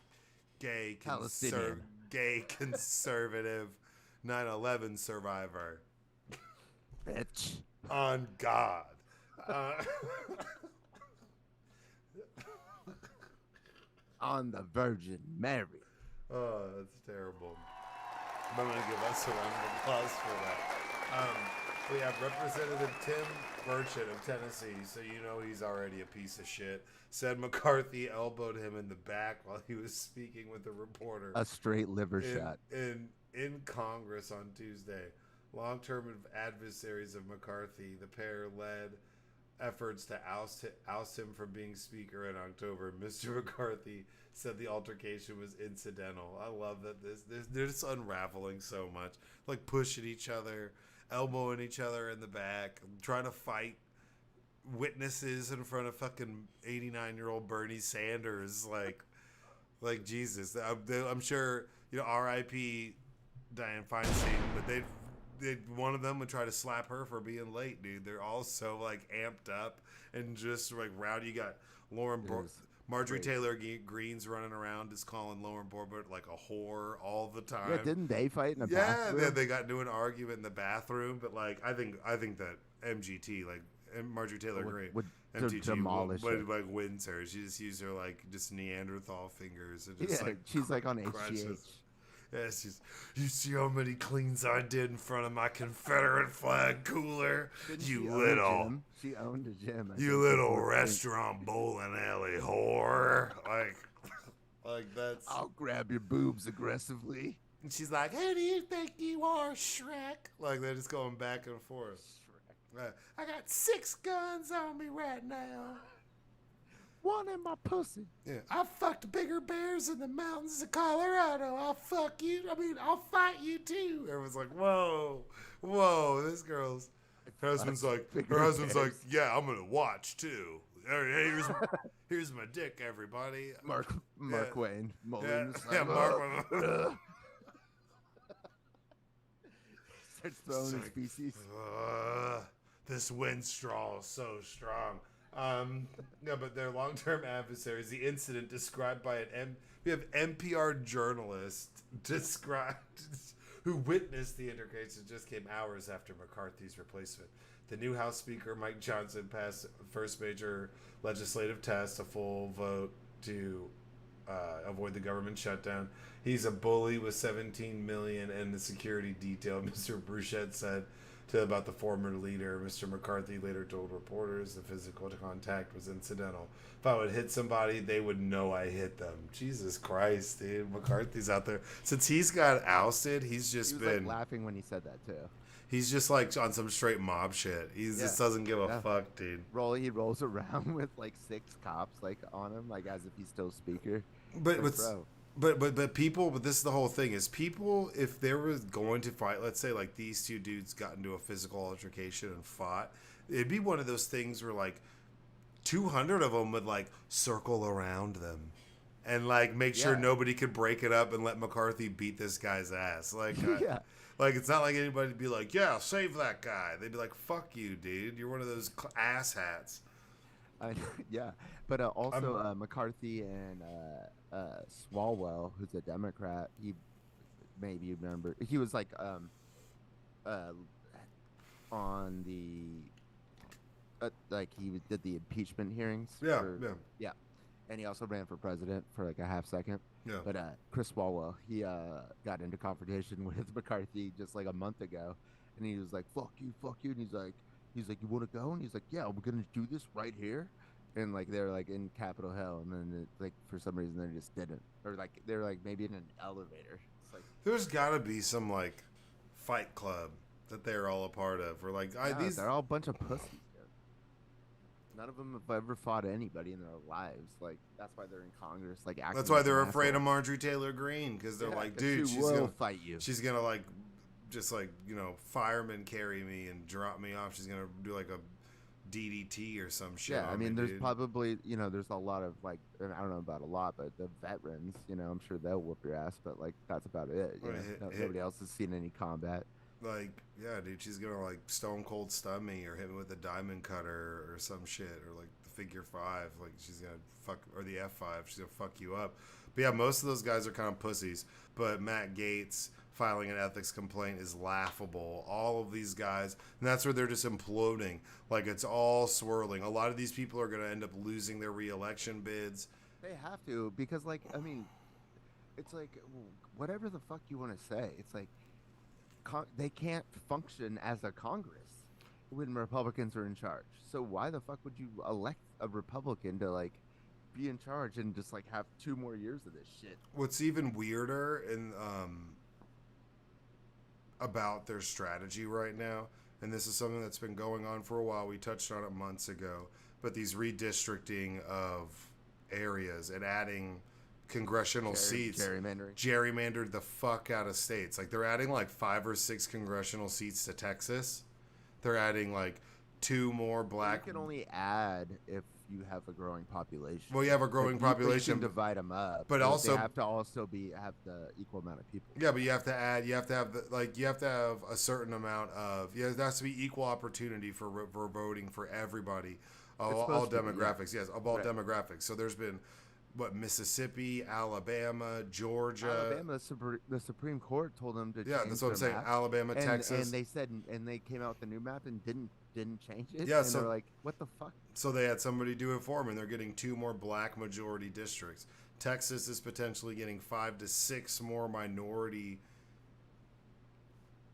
[SPEAKER 1] Palestinian.
[SPEAKER 2] gay conservative 9/11 survivor.
[SPEAKER 1] Bitch.
[SPEAKER 2] On God. Uh,
[SPEAKER 1] On the Virgin Mary.
[SPEAKER 2] oh, that's terrible. I'm going to give us a round of applause for that. We have Representative Tim Burchett of Tennessee, so you know he's already a piece of shit. Said McCarthy elbowed him in the back while he was speaking with a reporter.
[SPEAKER 1] A straight liver shot.
[SPEAKER 2] In Congress on Tuesday. Long-term adversaries of McCarthy, the pair led efforts to oust him from being speaker in October. Mr. McCarthy said the altercation was incidental. I love that they're just unraveling so much, like pushing each other, elbowing each other in the back, trying to fight witnesses in front of fucking 89-year-old Bernie Sanders, like Jesus. I'm sure, R.I.P. Dianne Feinstein, but one of them would try to slap her for being late, dude. They're all so like amped up and just like rowdy. You got Marjorie Taylor Greene's running around just calling Lauren Boebert like a whore all the time.
[SPEAKER 1] Yeah, didn't they fight in a bathroom?
[SPEAKER 2] Yeah, they got into an argument in the bathroom. But like, I think that MGT, like Marjorie Taylor Greene,
[SPEAKER 1] would
[SPEAKER 2] MTG
[SPEAKER 1] demolish
[SPEAKER 2] would like wins her. She just used her like just Neanderthal fingers and just
[SPEAKER 1] she's like on
[SPEAKER 2] crunches.
[SPEAKER 1] HGH.
[SPEAKER 2] Yeah, you see how many cleans I did in front of my Confederate flag cooler?
[SPEAKER 1] She owned a gym.
[SPEAKER 2] You little restaurant bowling alley whore. Like that's.
[SPEAKER 1] I'll grab your boobs aggressively.
[SPEAKER 2] And she's like, "Who do you think you are, Shrek?" Like they're just going back and forth. Shrek. I got 6 guns on me right now.
[SPEAKER 1] One in my pussy.
[SPEAKER 2] Yeah, I fucked bigger bears in the mountains of Colorado. I'll fuck you. I'll fight you too. Everyone's like, whoa, this gir's. Her husband's like, yeah, I'm gonna watch too. Here's my dick, everybody.
[SPEAKER 1] Mark Wayne.
[SPEAKER 2] Mullins. Yeah, Mark Wayne.
[SPEAKER 1] Starts throwing his feces.
[SPEAKER 2] This wind straw is so strong. No, but they're long-term adversaries. The incident described by we have NPR journalist who witnessed the interchange just came hours after McCarthy's replacement. The new House Speaker Mike Johnson passed first major legislative test, a full vote to avoid the government shutdown. He's a bully with $17 million and the security detail. Mr. Bruchette said about the former leader. Mr. McCarthy later told reporters the physical contact was incidental. If I would hit somebody, they would know I hit them. Jesus Christ, dude. McCarthy's out there. Since he's got ousted, he was been
[SPEAKER 1] like laughing when he said that too.
[SPEAKER 2] He's just like on some straight mob shit. He just doesn't give a fuck, dude.
[SPEAKER 1] He rolls around with like 6 cops like on him, like as if he's still speaker.
[SPEAKER 2] But people, but this is the whole thing, is people, if they were going to fight, let's say like these two dudes got into a physical altercation and fought, it'd be one of those things where like 200 of them would like circle around them and like make sure nobody could break it up and let McCarthy beat this guy's ass. Like, like it's not like anybody'd be like, yeah, save that guy. They'd be like, fuck you, dude. You're one of those ass hats.
[SPEAKER 1] But also McCarthy and Swalwell, who's a Democrat, he maybe you remember, he was like on the like he did the impeachment hearings. Yeah, and he also ran for president for like a half second. Yeah. But Chris Swalwell, he got into confrontation with McCarthy just like a month ago, and he was like, "Fuck you," and he's like, "You want to go?" And he's like, "Yeah, we're gonna do this right here." And like they're like in Capitol Hill, and then like for some reason they just didn't, or like they're like maybe in an elevator. It's like
[SPEAKER 2] there's got to be some like fight club that they're all a part of, or like
[SPEAKER 1] they're all a bunch of pussies. Dude. None of them have ever fought anybody in their lives. Like that's why they're in Congress. Like
[SPEAKER 2] that's why they're afraid of Marjorie Taylor Greene, because they're like, dude, she's gonna
[SPEAKER 1] fight you.
[SPEAKER 2] She's gonna like just like fireman carry me and drop me off. She's gonna do like a DDT or some shit.
[SPEAKER 1] Yeah, I mean, there's probably, there's a lot of like, I don't know about a lot, but the veterans, I'm sure they'll whoop your ass, but like that's about it. Nobody else has seen any combat.
[SPEAKER 2] Like, yeah, dude, she's gonna like stone cold stun me or hit me with a diamond cutter or some shit, or like the figure five. Like, she's gonna fuck, or the F5. She's gonna fuck you up. But yeah, most of those guys are kind of pussies. But Matt Gaetz filing an ethics complaint is laughable. All of these guys, and that's where they're just imploding. Like, it's all swirling. A lot of these people are gonna end up losing their re-election bids.
[SPEAKER 1] They have to, because, like, I mean, it's like whatever the fuck you want to say. It's like they can't function as a Congress when Republicans are in charge. So why the fuck would you elect a Republican to like be in charge and just like have 2 more years of this shit?
[SPEAKER 2] What's even weirder in about their strategy right now, and this is something that's been going on for a while. We touched on it months ago, but these redistricting of areas and adding congressional seats, gerrymandered the fuck out of states. Like, they're adding like 5 or 6 congressional seats to Texas. They're adding like 2 more black.
[SPEAKER 1] You can only add if you have a growing population.
[SPEAKER 2] Well, you have a growing population.
[SPEAKER 1] You can divide them up,
[SPEAKER 2] but also
[SPEAKER 1] they have to also have the equal amount of people.
[SPEAKER 2] Yeah, but you have to add. You have to have you have to have a certain amount of. Yeah, there has to be equal opportunity for voting for everybody, all demographics. Yes, of all demographics. So there's been. What, Mississippi, Alabama, Georgia.
[SPEAKER 1] Alabama, the Supreme Court told them to.
[SPEAKER 2] Yeah, that's what I'm saying.
[SPEAKER 1] Map.
[SPEAKER 2] Alabama, Texas,
[SPEAKER 1] and they said, and they came out with the new map and didn't change it.
[SPEAKER 2] Yeah,
[SPEAKER 1] and
[SPEAKER 2] so
[SPEAKER 1] they're like, what the fuck?
[SPEAKER 2] So they had somebody do it for them, and they're getting 2 more black majority districts. Texas is potentially getting 5 to 6 more minority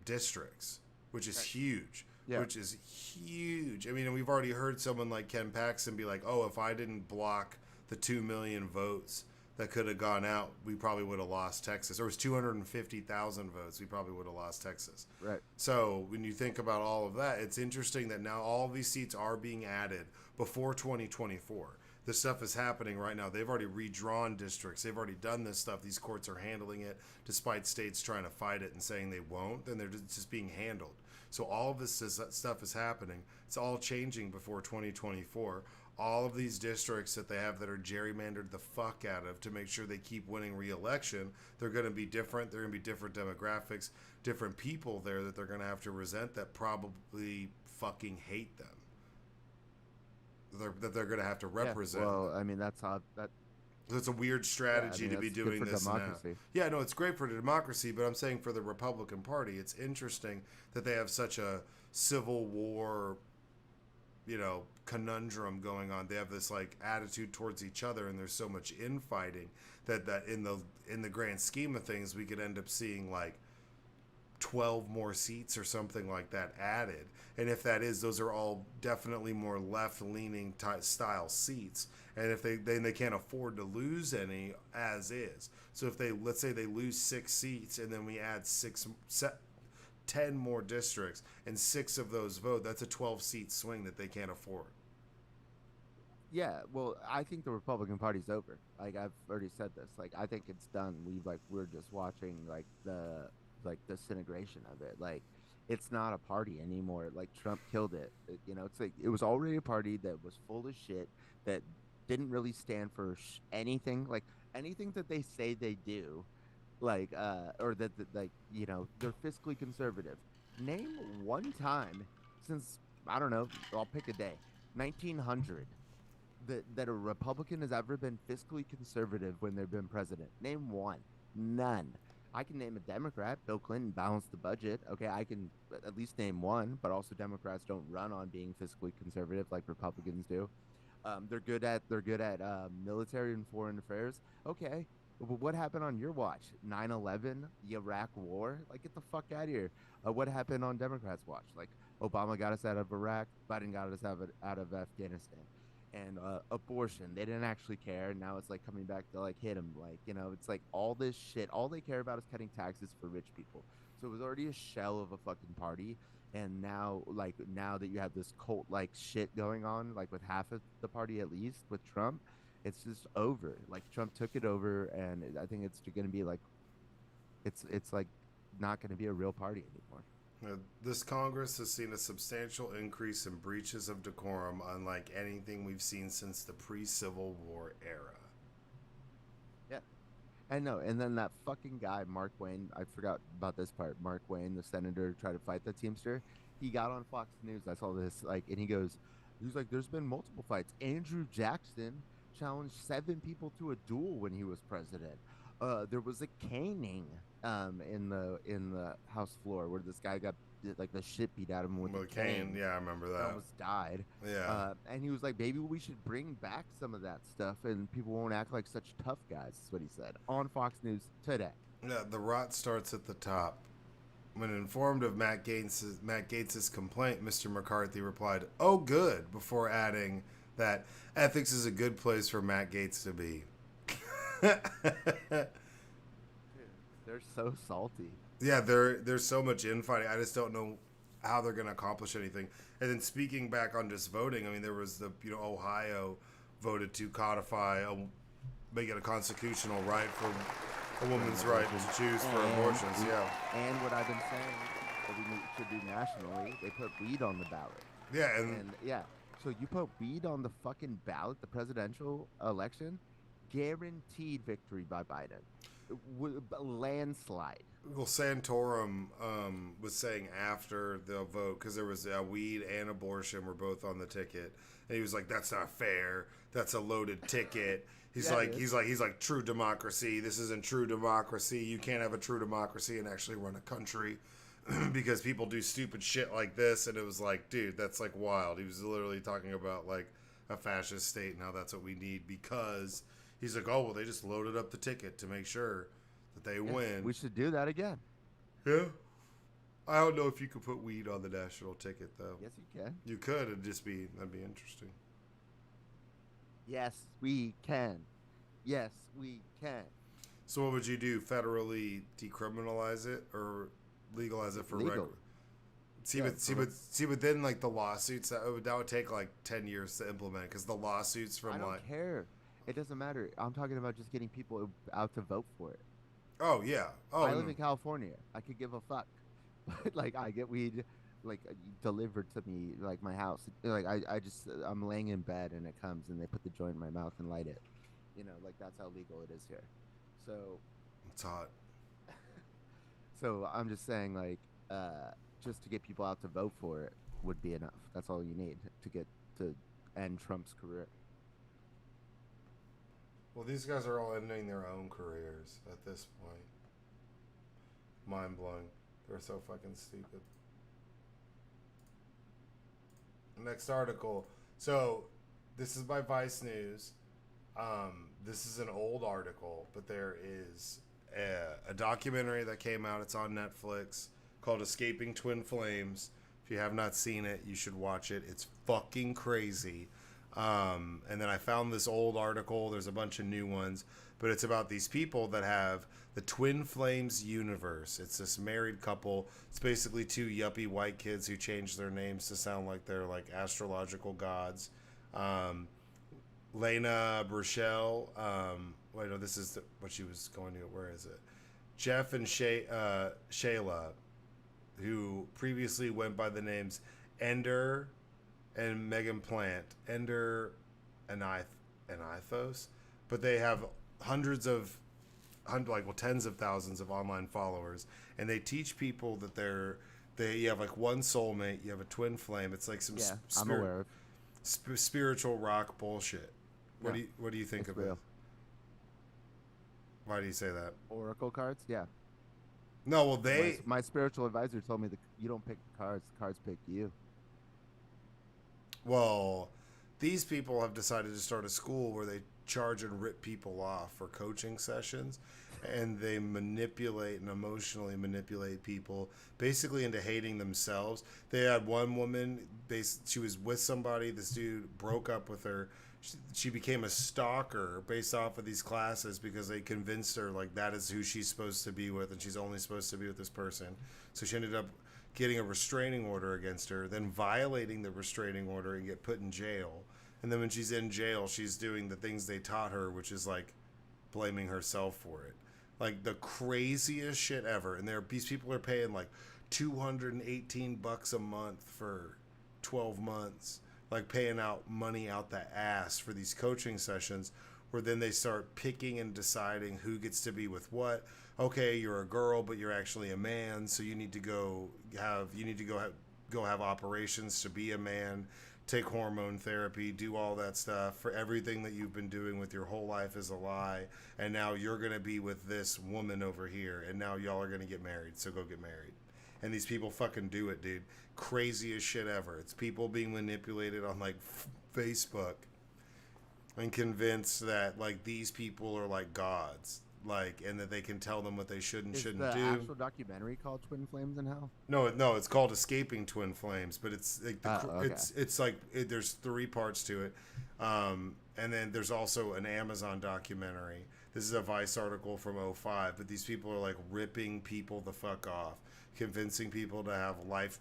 [SPEAKER 2] districts, which is huge. Yeah. Which is huge. I mean, and we've already heard someone like Ken Paxton be like, "Oh, if I didn't block the 2 million votes that could have gone out, we probably would have lost Texas." Or it was 250,000 votes. We probably would have lost Texas.
[SPEAKER 1] Right.
[SPEAKER 2] So when you think about all of that, it's interesting that now all of these seats are being added before 2024. This stuff is happening right now. They've already redrawn districts. They've already done this stuff. These courts are handling it, despite states trying to fight it and saying they won't. Then they're just being handled. So all of this stuff is happening. It's all changing before 2024. All of these districts that they have that are gerrymandered the fuck out of to make sure they keep winning re-election, they're going to be different. They're going to be different demographics, different people there that they're going to have to resent that probably fucking hate them. That they're going to have to represent.
[SPEAKER 1] Yeah, well, I mean, that's how that.
[SPEAKER 2] It's a weird strategy to be doing this democracy. Now. Yeah, no, it's great for the democracy, but I'm saying for the Republican Party, it's interesting that they have such a civil war, conundrum going on. They have this like attitude towards each other, and there's so much infighting that in the grand scheme of things, we could end up seeing like 12 more seats or something like that added. And if that is, those are all definitely more left-leaning style seats. And if they can't afford to lose any as is. So if let's say they lose 6 seats and then we add 10 more districts and 6 of those vote, that's a 12-seat swing that they can't afford.
[SPEAKER 1] Yeah, well, I think the Republican Party's over. Like, I've already said this. Like, I think it's done. We're just watching like the disintegration of it. Like, it's not a party anymore. Like, Trump killed it. It's like it was already a party that was full of shit, that didn't really stand for anything. Like, anything that they say they do, like or that like they're fiscally conservative. Name one time since, I don't know, I'll pick a day, 1900, that a Republican has ever been fiscally conservative when they've been president. Name one. None. I can name a Democrat. Bill Clinton balanced the budget. Okay, I can at least name one, but also Democrats don't run on being fiscally conservative like Republicans do. They're good at military and foreign affairs. Okay, but what happened on your watch? 9/11, the Iraq War. Like, get the fuck out of here. What happened on Democrats' watch? Like, Obama got us out of Iraq. Biden got us out of Afghanistan. And abortion, they didn't actually care. Now it's like coming back to like hit them. Like, it's like all this shit. All they care about is cutting taxes for rich people. So it was already a shell of a fucking party. And now that you have this cult like shit going on, like with half of the party at least with Trump, it's just over. Like, Trump took it over, and I think it's going to be like, it's like not going to be a real party anymore.
[SPEAKER 2] This Congress has seen a substantial increase in breaches of decorum unlike anything we've seen since the pre-Civil War era.
[SPEAKER 1] Yeah. I know. And then that fucking guy, Mark Wayne, I forgot about this part. Mark Wayne, the senator, tried to fight the Teamster. He got on Fox News. I saw this, like, and he's like, there's been multiple fights. Andrew Jackson challenged 7 people to a duel when he was president. There was a caning in the House floor where this guy got like the shit beat out of him with
[SPEAKER 2] Well,
[SPEAKER 1] a cane.
[SPEAKER 2] yeah, I remember
[SPEAKER 1] He
[SPEAKER 2] that.
[SPEAKER 1] almost died.
[SPEAKER 2] Yeah.
[SPEAKER 1] And he was like, maybe we should bring back some of that stuff and people won't act like such tough guys. That's what he said on Fox News today.
[SPEAKER 2] Yeah, the rot starts at the top. When informed of Matt Gaetz's complaint, Mr. McCarthy replied, "Oh, good," before adding that ethics is a good place for Matt Gaetz to be.
[SPEAKER 1] Dude, they're so salty.
[SPEAKER 2] Yeah, there's so much infighting. I just don't know how they're going to accomplish anything. And then speaking back on just voting, I mean, there was the Ohio voted to codify make it a constitutional right for a woman's right to choose for abortions. Yeah.
[SPEAKER 1] And what I've been saying that should do nationally, they put weed on the ballot.
[SPEAKER 2] Yeah,
[SPEAKER 1] And yeah, so you put weed on the fucking ballot, the presidential election, guaranteed victory by Biden. Landslide.
[SPEAKER 2] well, Santorum was saying after the vote, because there was weed and abortion were both on the ticket, and he was like, "That's not fair. That's a loaded ticket." He's
[SPEAKER 1] Yeah,
[SPEAKER 2] like,
[SPEAKER 1] it
[SPEAKER 2] he's
[SPEAKER 1] is.
[SPEAKER 2] like, he's like, true democracy. This isn't true democracy. You can't have a true democracy and actually run a country because people do stupid shit like this. And it was like, dude, that's like wild. He was literally talking about like a fascist state and how that's what we need, because he's like, oh well, they just loaded up the ticket to make sure that they win.
[SPEAKER 1] We should do that again.
[SPEAKER 2] Yeah. I don't know if you could put weed on the national ticket though.
[SPEAKER 1] Yes, you can.
[SPEAKER 2] You could. That'd be interesting.
[SPEAKER 1] Yes, we can. Yes, we can.
[SPEAKER 2] So what would you do? Federally decriminalize it or legalize it for
[SPEAKER 1] Legal.
[SPEAKER 2] regular?
[SPEAKER 1] Yeah,
[SPEAKER 2] But then like the lawsuits that would take like 10 years to implement, because the lawsuits from
[SPEAKER 1] I don't
[SPEAKER 2] like
[SPEAKER 1] care. It doesn't matter. I'm talking about just getting people out to vote for it.
[SPEAKER 2] oh yeah
[SPEAKER 1] I live in California. I could give a fuck. But like I get weed like delivered to me like my house. Like I'm laying in bed and it comes and they put the joint in my mouth and light it. Like that's how legal it is here. So
[SPEAKER 2] it's hot.
[SPEAKER 1] so I'm just saying like just to get people out to vote for it would be enough. That's all you need to end Trump's career.
[SPEAKER 2] Well, these guys are all ending their own careers at this point. Mind blowing. They're so fucking stupid. Next article. So, this is by Vice News. This is an old article, but there is a documentary that came out. It's on Netflix called Escaping Twin Flames. If you have not seen it, you should watch it. It's fucking crazy. And then I found this old article. There's a bunch of new ones, but it's about these people that have the Twin Flames universe. It's this married couple. It's basically two yuppie white kids who changed their names to sound like they're like astrological gods. Lena Burchell. Wait, no, this is what she was going to. Where is it? Jeff and Shayla, who previously went by the names Ender and Megan Plant. Ender and Ithos, but they have tens of thousands of online followers, and they teach people that you have like one soulmate, you have a twin flame. It's like some
[SPEAKER 1] I'm aware of.
[SPEAKER 2] Spiritual rock bullshit. What do you think
[SPEAKER 1] It's
[SPEAKER 2] of
[SPEAKER 1] real.
[SPEAKER 2] it? Why do you say that?
[SPEAKER 1] Oracle cards, yeah.
[SPEAKER 2] No, well
[SPEAKER 1] My spiritual advisor told me that you don't pick the cards pick you.
[SPEAKER 2] Well, these people have decided to start a school where they charge and rip people off for coaching sessions, and they manipulate and emotionally manipulate people basically into hating themselves. They had one woman, she was with somebody, this dude broke up with her. She became a stalker based off of these classes because they convinced her like that is who she's supposed to be with, and she's only supposed to be with this person. So she ended up getting a restraining order against her, then violating the restraining order and get put in jail. And then when she's in jail, she's doing the things they taught her, which is like blaming herself for it. Like the craziest shit ever. And these people are paying like $218 a month for 12 months, like paying out money out the ass for these coaching sessions where then they start picking and deciding who gets to be with what. Okay, you're a girl, but you're actually a man, so you need to go have operations to be a man, take hormone therapy, do all that stuff for everything that you've been doing with your whole life is a lie, and now you're going to be with this woman over here, and now y'all are going to get married, so go get married. And these people fucking do it, dude. Craziest shit ever. It's people being manipulated on like Facebook and convinced that like these people are like gods, like, and that they can tell them what they should and shouldn't do.
[SPEAKER 1] Is the actual documentary called Twin Flames in Hell?
[SPEAKER 2] No, it's called Escaping Twin Flames, but it's like
[SPEAKER 1] okay.
[SPEAKER 2] it's like there's 3 parts to it, and then there's also an Amazon documentary. This is a Vice article from '05, but these people are like ripping people the fuck off, convincing people to have life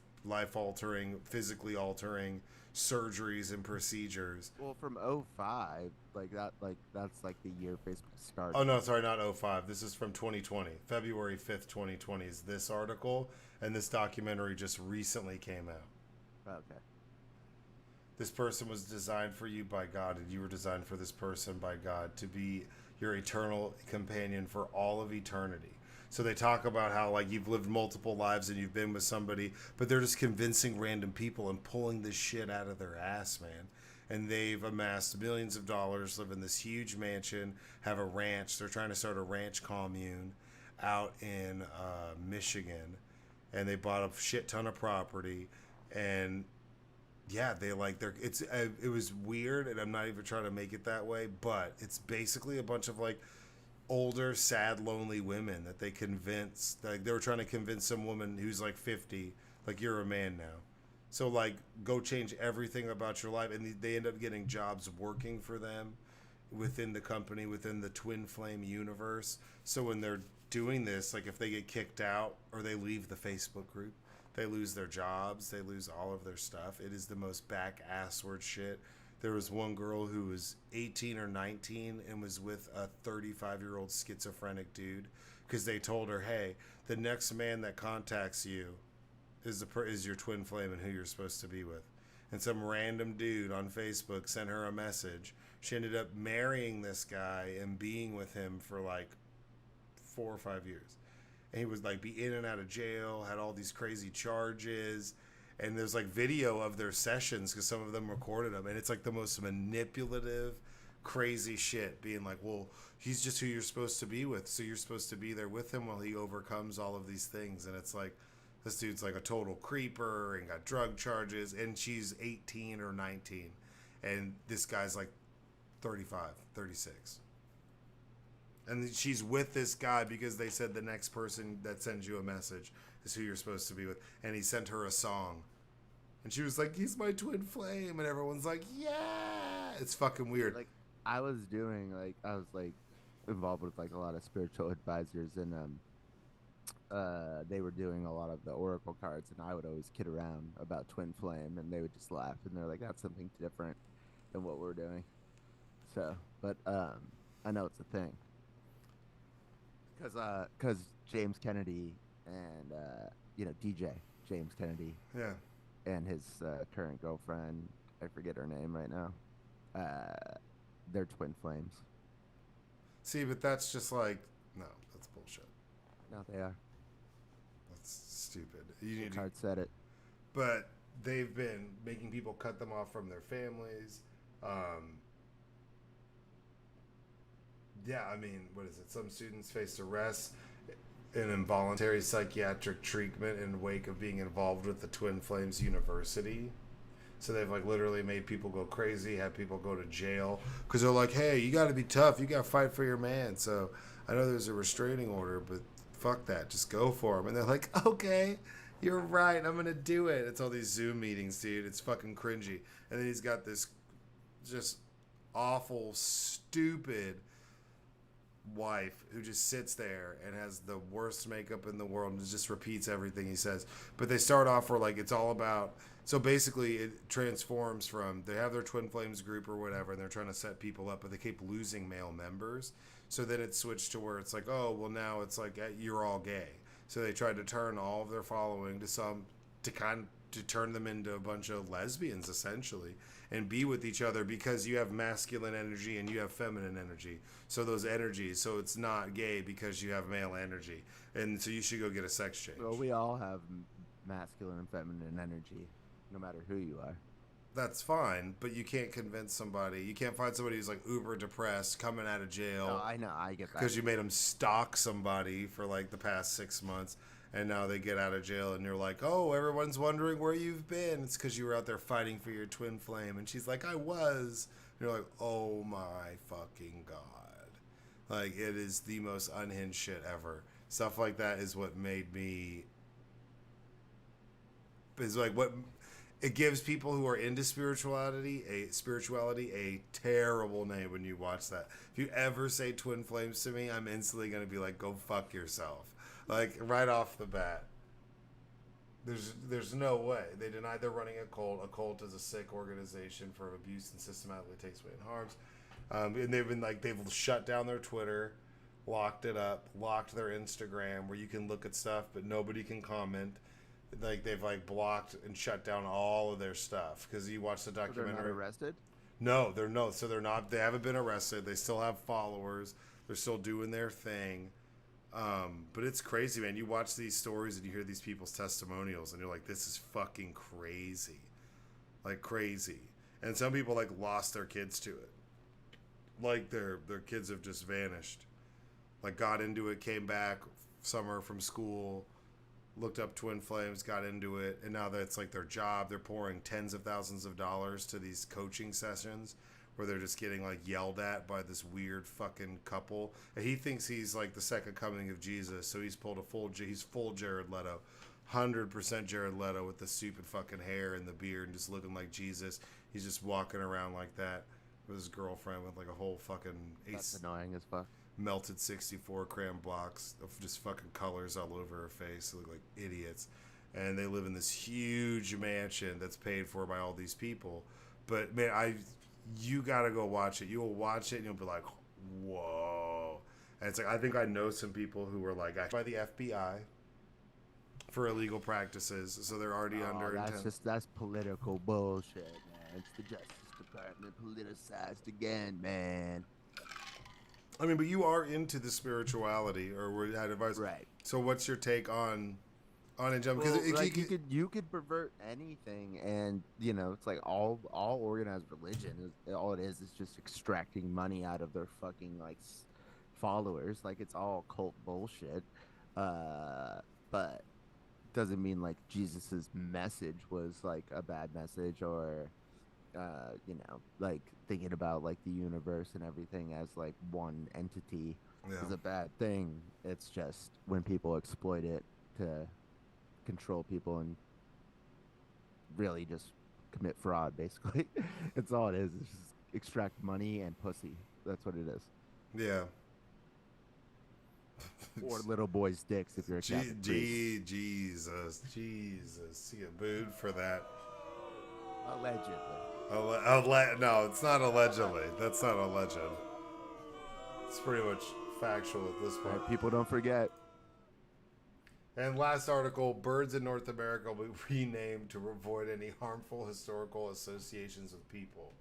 [SPEAKER 2] altering, physically altering surgeries and procedures.
[SPEAKER 1] Well, from '05, that's like the year Facebook started.
[SPEAKER 2] Oh no, sorry, not '05. This is from 2020. February 5th, 2020 is this article, and this documentary just recently came out.
[SPEAKER 1] Okay.
[SPEAKER 2] This person was designed for you by God, and you were designed for this person by God to be your eternal companion for all of eternity. So they talk about how like you've lived multiple lives and you've been with somebody, but they're just convincing random people and pulling this shit out of their ass, man. And they've amassed millions of dollars, live in this huge mansion, have a ranch. They're trying to start a ranch commune out in Michigan, and they bought a shit ton of property. And yeah, it was weird, and I'm not even trying to make it that way, but it's basically a bunch of like older, sad, lonely women that they convinced. Like they were trying to convince some woman who's like 50, like, you're a man now, so like go change everything about your life, and they end up getting jobs working for them within the company, within the Twin Flame universe. So when they're doing this, like if they get kicked out or they leave the Facebook group, they lose their jobs, they lose all of their stuff. It is the most back-assward shit. There was one girl who was 18 or 19 and was with a 35-year-old schizophrenic dude because they told her, hey, the next man that contacts you is your twin flame and who you're supposed to be with. And some random dude on Facebook sent her a message. She ended up marrying this guy and being with him for like 4 or 5 years. And he was like be in and out of jail, had all these crazy charges. And there's like video of their sessions because some of them recorded them. And it's like the most manipulative, crazy shit, being like, well, he's just who you're supposed to be with. So you're supposed to be there with him while he overcomes all of these things. And it's like, this dude's like a total creeper and got drug charges. And she's 18 or 19. And this guy's like 35, 36. And she's with this guy because they said the next person that sends you a message is who you're supposed to be with. And he sent her a song. And she was like, he's my twin flame. And everyone's like, yeah. It's fucking weird.
[SPEAKER 1] Like, I was involved with like a lot of spiritual advisors, and they were doing a lot of the oracle cards, and I would always kid around about twin flame, and they would just laugh, and they're like, that's something different than what we're doing. So, but I know it's a thing. Because James Kennedy and DJ James Kennedy,
[SPEAKER 2] yeah,
[SPEAKER 1] and his current girlfriend, I forget her name right now, they're twin flames.
[SPEAKER 2] See, but that's just like, no, that's bullshit.
[SPEAKER 1] No, they are.
[SPEAKER 2] That's stupid. You need
[SPEAKER 1] Card said it.
[SPEAKER 2] But they've been making people cut them off from their families. Yeah, I mean, what is it? Some students faced arrest and involuntary psychiatric treatment in the wake of being involved with the Twin Flames University. So they've like literally made people go crazy, had people go to jail because they're like, hey, you got to be tough. You got to fight for your man. So I know there's a restraining order, but fuck that. Just go for him. And they're like, okay, you're right. I'm going to do it. It's all these Zoom meetings, dude. It's fucking cringy. And then he's got this just awful, stupid wife who just sits there and has the worst makeup in the world and just repeats everything he says. But they start off where like it's all about, so basically it transforms from, they have their Twin Flames group or whatever and they're trying to set people up, but they keep losing male members. So then it switched to where it's like, oh well, now it's like you're all gay. So they tried to turn all of their following to to turn them into a bunch of lesbians essentially and be with each other because you have masculine energy and you have feminine energy. So those energies, so it's not gay because you have male energy. And so you should go get a sex change.
[SPEAKER 1] Well, we all have masculine and feminine energy, no matter who you are.
[SPEAKER 2] That's fine, but you can't convince somebody. You can't find somebody who's like uber depressed coming out of jail.
[SPEAKER 1] No, I know, I get that.
[SPEAKER 2] Because you made them stalk somebody for like the past 6 months, and now they get out of jail, and you're like, oh, everyone's wondering where you've been. It's because you were out there fighting for your twin flame. And she's like, I was. And you're like, oh my fucking God. Like, it is the most unhinged shit ever. Stuff like that is what made me. Is like what. It gives people who are into spirituality a terrible name when you watch that. If you ever say twin flames to me, I'm instantly going to be like, go fuck yourself. Like, right off the bat. There's no way. They deny they're running a cult. A cult is a sick organization for abuse and systematically takes away and harms. And they've been like, they've shut down their Twitter, locked it up, locked their Instagram where you can look at stuff, but nobody can comment. Like they've like blocked and shut down all of their stuff because you watch the documentary.
[SPEAKER 1] They're not arrested?
[SPEAKER 2] No, they're no. So they're not. They haven't been arrested. They still have followers. They're still doing their thing. But it's crazy, man. You watch these stories and you hear these people's testimonials, and you're like, "This is fucking crazy, like crazy." And some people like lost their kids to it. Like their kids have just vanished. Like got into it, came back summer from school. Looked up twin flames, got into it, and now that's like their job. They're pouring tens of thousands of dollars to these coaching sessions where they're just getting like yelled at by this weird fucking couple. And he thinks he's like the second coming of Jesus, so he's pulled he's full Jared Leto, 100% Jared Leto with the stupid fucking hair and the beard and just looking like Jesus. He's just walking around like that with his girlfriend with like a whole fucking
[SPEAKER 1] That's annoying as fuck.
[SPEAKER 2] Melted 64 crayon blocks of just fucking colors all over her face. They look like idiots. And they live in this huge mansion that's paid for by all these people. But man, you gotta go watch it. You'll watch it and you'll be like, whoa. And it's like, I think I know some people who were like by the FBI for illegal practices. So they're already under
[SPEAKER 1] that's political bullshit, man. It's the Justice Department politicized again, man.
[SPEAKER 2] I mean, but you are into the spirituality, or had advice,
[SPEAKER 1] right?
[SPEAKER 2] So, what's your take on it, John?
[SPEAKER 1] Because like you could pervert anything, and you know, it's like all organized religion is all it is just extracting money out of their fucking like followers. Like it's all cult bullshit, but doesn't mean like Jesus's message was like a bad message or. You know, like thinking about like the universe and everything as like one entity is a bad thing. It's just when people exploit it to control people and really just commit fraud, basically. It's all it is. It's just extract money and pussy. That's what it is.
[SPEAKER 2] Yeah.
[SPEAKER 1] Or little boys' dicks if you're a Catholic priest.
[SPEAKER 2] Jesus. You get booed for that.
[SPEAKER 1] Allegedly.
[SPEAKER 2] No, it's not allegedly. That's not alleged. It's pretty much factual at this point.
[SPEAKER 1] People don't forget.
[SPEAKER 2] And last article, birds in North America will be renamed to avoid any harmful historical associations with people.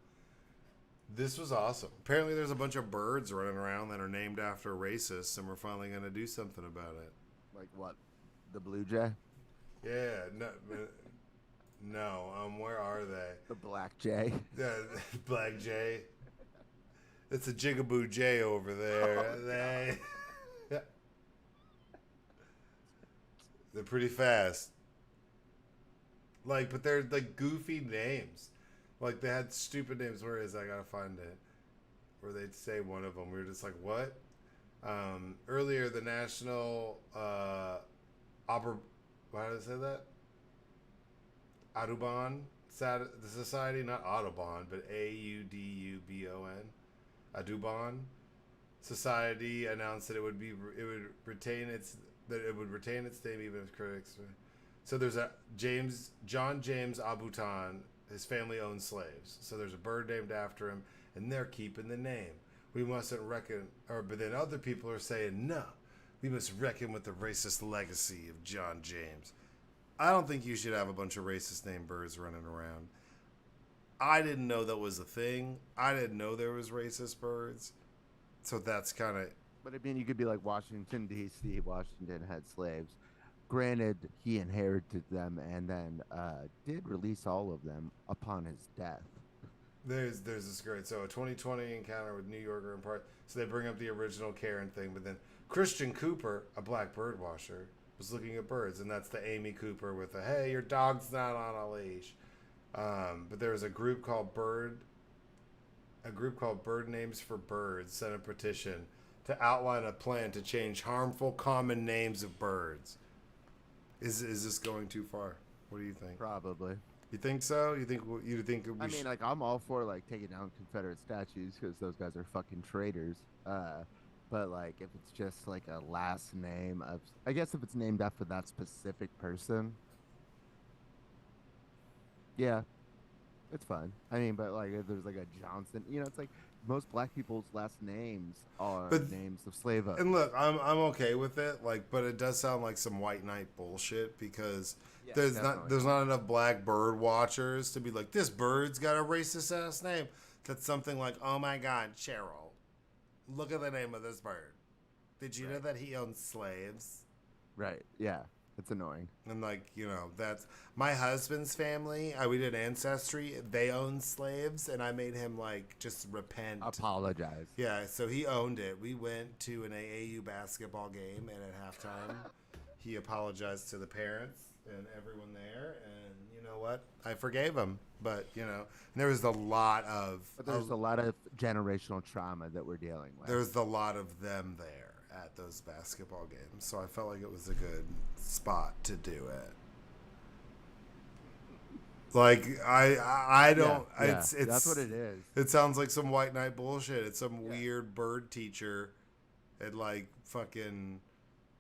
[SPEAKER 2] This was awesome. Apparently there's a bunch of birds running around that are named after racists, and we're finally going to do something about it.
[SPEAKER 1] Like what? The blue jay?
[SPEAKER 2] Yeah, no, where are they?
[SPEAKER 1] The black jay.
[SPEAKER 2] The black jay. It's a jigaboo jay over there. Oh, they're pretty fast. Like, but they're like goofy names. Like they had stupid names. Where is it? I gotta find it. Where they'd say one of them. We were just like, what? Earlier, the National Opera. Why did I say that? Audubon the Society, not Audubon, but Audubon. Audubon Society announced that it would retain its name even if critics. So there's a John James Abutan. His family owned slaves, so there's a bird named after him, and they're keeping the name. We mustn't reckon, but then other people are saying no. We must reckon with the racist legacy of John James. I don't think you should have a bunch of racist named birds running around. I didn't know that was a thing. I didn't know there was racist birds. So that's kind of.
[SPEAKER 1] But I mean, you could be like Washington D.C. Washington had slaves. Granted, he inherited them and then did release all of them upon his death.
[SPEAKER 2] There's this great. So a 2020 encounter with New Yorker in part. So they bring up the original Karen thing, but then Christian Cooper, a black bird washer, was looking at birds, and that's the Amy Cooper with the "Hey, your dog's not on a leash." But there was a group called Bird Names for Birds sent a petition to outline a plan to change harmful common names of birds. Is this going too far? What do you think?
[SPEAKER 1] Probably.
[SPEAKER 2] You think so? You think
[SPEAKER 1] I mean, like, I'm all for like taking down Confederate statues because those guys are fucking traitors. But like, if it's just like a last name of, I guess if it's named after that specific person, yeah, it's fine. I mean, but like, if there's like a Johnson, it's like most black people's last names are names of slave owners.
[SPEAKER 2] And look, I'm okay with it, like, but it does sound like some white knight bullshit because there's not enough black bird watchers to be like, this bird's got a racist ass name. That's something like, oh my God, Cheryl, look at the name of this bird. Did you know that he owned slaves?
[SPEAKER 1] Right. Yeah. It's annoying.
[SPEAKER 2] And like, that's my husband's family. We did Ancestry. They owned slaves, and I made him like just repent.
[SPEAKER 1] Apologize.
[SPEAKER 2] Yeah, so he owned it. We went to an AAU basketball game, and at halftime, he apologized to the parents and everyone there. And you know what? I forgave him. But and there was a lot of.
[SPEAKER 1] But there's a lot of generational trauma that we're dealing with.
[SPEAKER 2] There's a lot of them there at those basketball games, so I felt like it was a good spot to do it. Like I don't.
[SPEAKER 1] Yeah,
[SPEAKER 2] it's
[SPEAKER 1] that's what it is.
[SPEAKER 2] It sounds like some white knight bullshit. It's some weird bird teacher at like fucking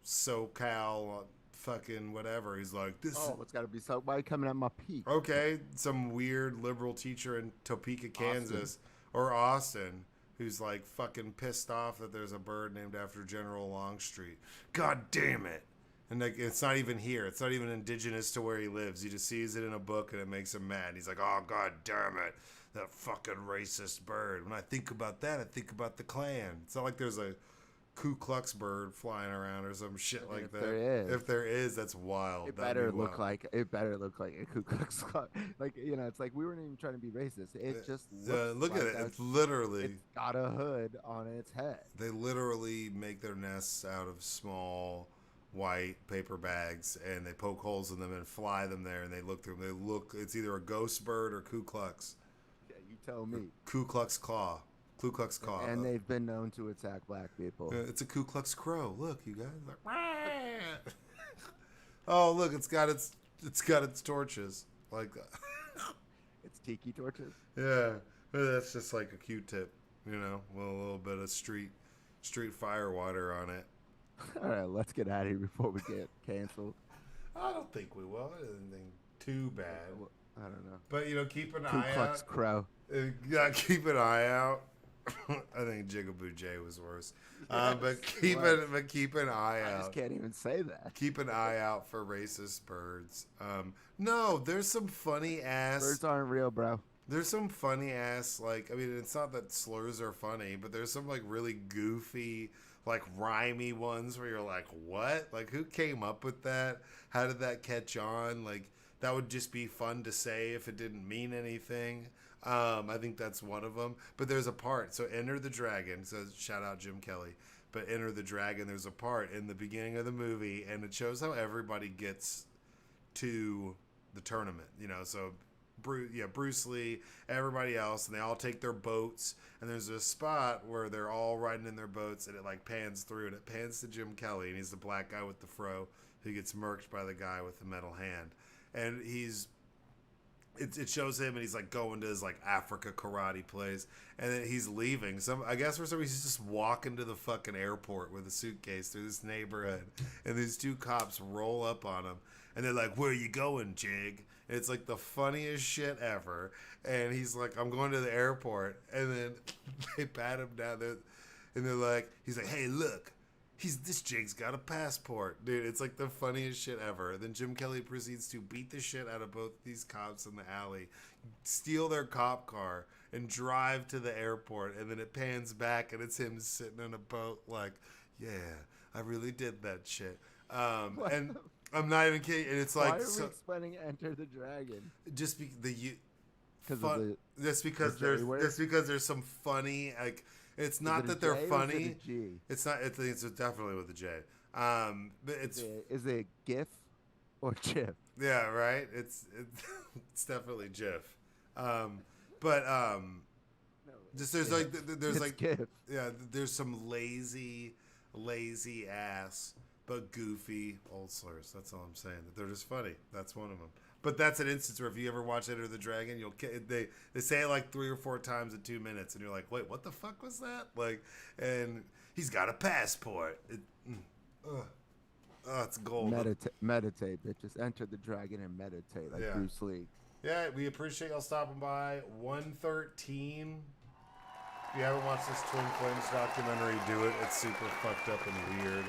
[SPEAKER 2] SoCal, fucking whatever. He's like, this.
[SPEAKER 1] Oh, it's got to be somebody coming at my peak.
[SPEAKER 2] Okay, some weird liberal teacher in Topeka, Kansas, or Austin, who's like fucking pissed off that there's a bird named after General Longstreet. God damn it. And like, it's not even here. It's not even indigenous to where he lives. He just sees it in a book and it makes him mad. He's like, oh, God damn it. That fucking racist bird. When I think about that, I think about the Klan. It's not like there's a Ku Klux bird flying around or some shit like that. If there is, that's wild.
[SPEAKER 1] It better look like a Ku Klux Klan. Like, it's like we weren't even trying to be racist. It just
[SPEAKER 2] look at it. It's literally.
[SPEAKER 1] It's got a hood on its head.
[SPEAKER 2] They literally make their nests out of small white paper bags, and they poke holes in them and fly them there, and they look through them. It's either a ghost bird or Ku Klux.
[SPEAKER 1] Yeah, you tell me.
[SPEAKER 2] Ku Klux Claw. Ku Klux Claw.
[SPEAKER 1] And they've been known to attack black people.
[SPEAKER 2] It's a Ku Klux Crow. Look, you guys. Like, oh, look, it's got its torches. Like
[SPEAKER 1] it's tiki torches.
[SPEAKER 2] Yeah, that's just like a Q-tip, with a little bit of street fire water on it.
[SPEAKER 1] All right, let's get out of here before we get canceled.
[SPEAKER 2] I don't think we will. Anything too bad.
[SPEAKER 1] I don't know.
[SPEAKER 2] But keep an eye out.
[SPEAKER 1] Ku Klux Crow.
[SPEAKER 2] Yeah, keep an eye out. I think Jigaboo J was worse. But keep an eye out.
[SPEAKER 1] I just can't even say that.
[SPEAKER 2] Keep an eye out for racist birds. No, there's some funny ass.
[SPEAKER 1] Birds aren't real, bro.
[SPEAKER 2] There's some funny ass, like, I mean, it's not that slurs are funny, but there's some like really goofy, like rhymey ones where you're like, what? Like, who came up with that? How did that catch on? Like, that would just be fun to say if it didn't mean anything. I think that's one of them. But there's a part. So Enter the Dragon. So shout out Jim Kelly. But Enter the Dragon, there's a part in the beginning of the movie, and it shows how everybody gets to the tournament. So Bruce Lee, everybody else, and they all take their boats, and there's a spot where they're all riding in their boats, and it like pans through, and it pans to Jim Kelly, and he's the black guy with the fro who gets murked by the guy with the metal hand, and it shows him, and he's like going to his like Africa karate place, and then he's leaving. I guess for some reason he's just walking to the fucking airport with a suitcase through this neighborhood, and these two cops roll up on him, and they're like, "Where are you going, Jig?" And it's like the funniest shit ever. And he's like, "I'm going to the airport," and then they pat him down there, and they're like, he's like, "Hey, look, This Jake's got a passport, dude. It's like the funniest shit ever. Then Jim Kelly proceeds to beat the shit out of both these cops in the alley, steal their cop car, and drive to the airport. And then it pans back, and it's him sitting in a boat, like, yeah, I really did that shit. And I'm not even kidding. And it's like,
[SPEAKER 1] why are we explaining Enter the Dragon?
[SPEAKER 2] Just
[SPEAKER 1] That's
[SPEAKER 2] because there's some funny, like, it's not that they're funny. It's not. It's definitely with a J. But
[SPEAKER 1] is it GIF or GIF?
[SPEAKER 2] Yeah, right. It's definitely GIF. Just there's like
[SPEAKER 1] GIF.
[SPEAKER 2] Yeah, there's some lazy ass but goofy old slurs. That's all I'm saying. That they're just funny. That's one of them. But that's an instance where if you ever watch Enter the Dragon, they say it like 3 or 4 times in 2 minutes, and you're like, wait, what the fuck was that? Like, and he's got a passport. It's gold.
[SPEAKER 1] Meditate, bitches. Enter the Dragon and meditate, like Bruce Lee.
[SPEAKER 2] Yeah, we appreciate y'all stopping by. 113. If you haven't watched this Twin Flames documentary, do it. It's super fucked up and weird.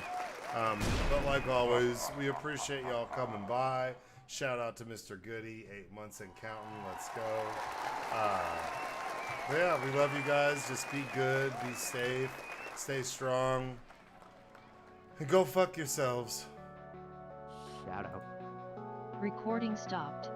[SPEAKER 2] But like always, we appreciate y'all coming by. Shout out to Mr. Goody, 8 months and counting. Let's go. Yeah, we love you guys. Just be good, be safe, stay strong, and go fuck yourselves.
[SPEAKER 1] Shout out.
[SPEAKER 4] Recording stopped.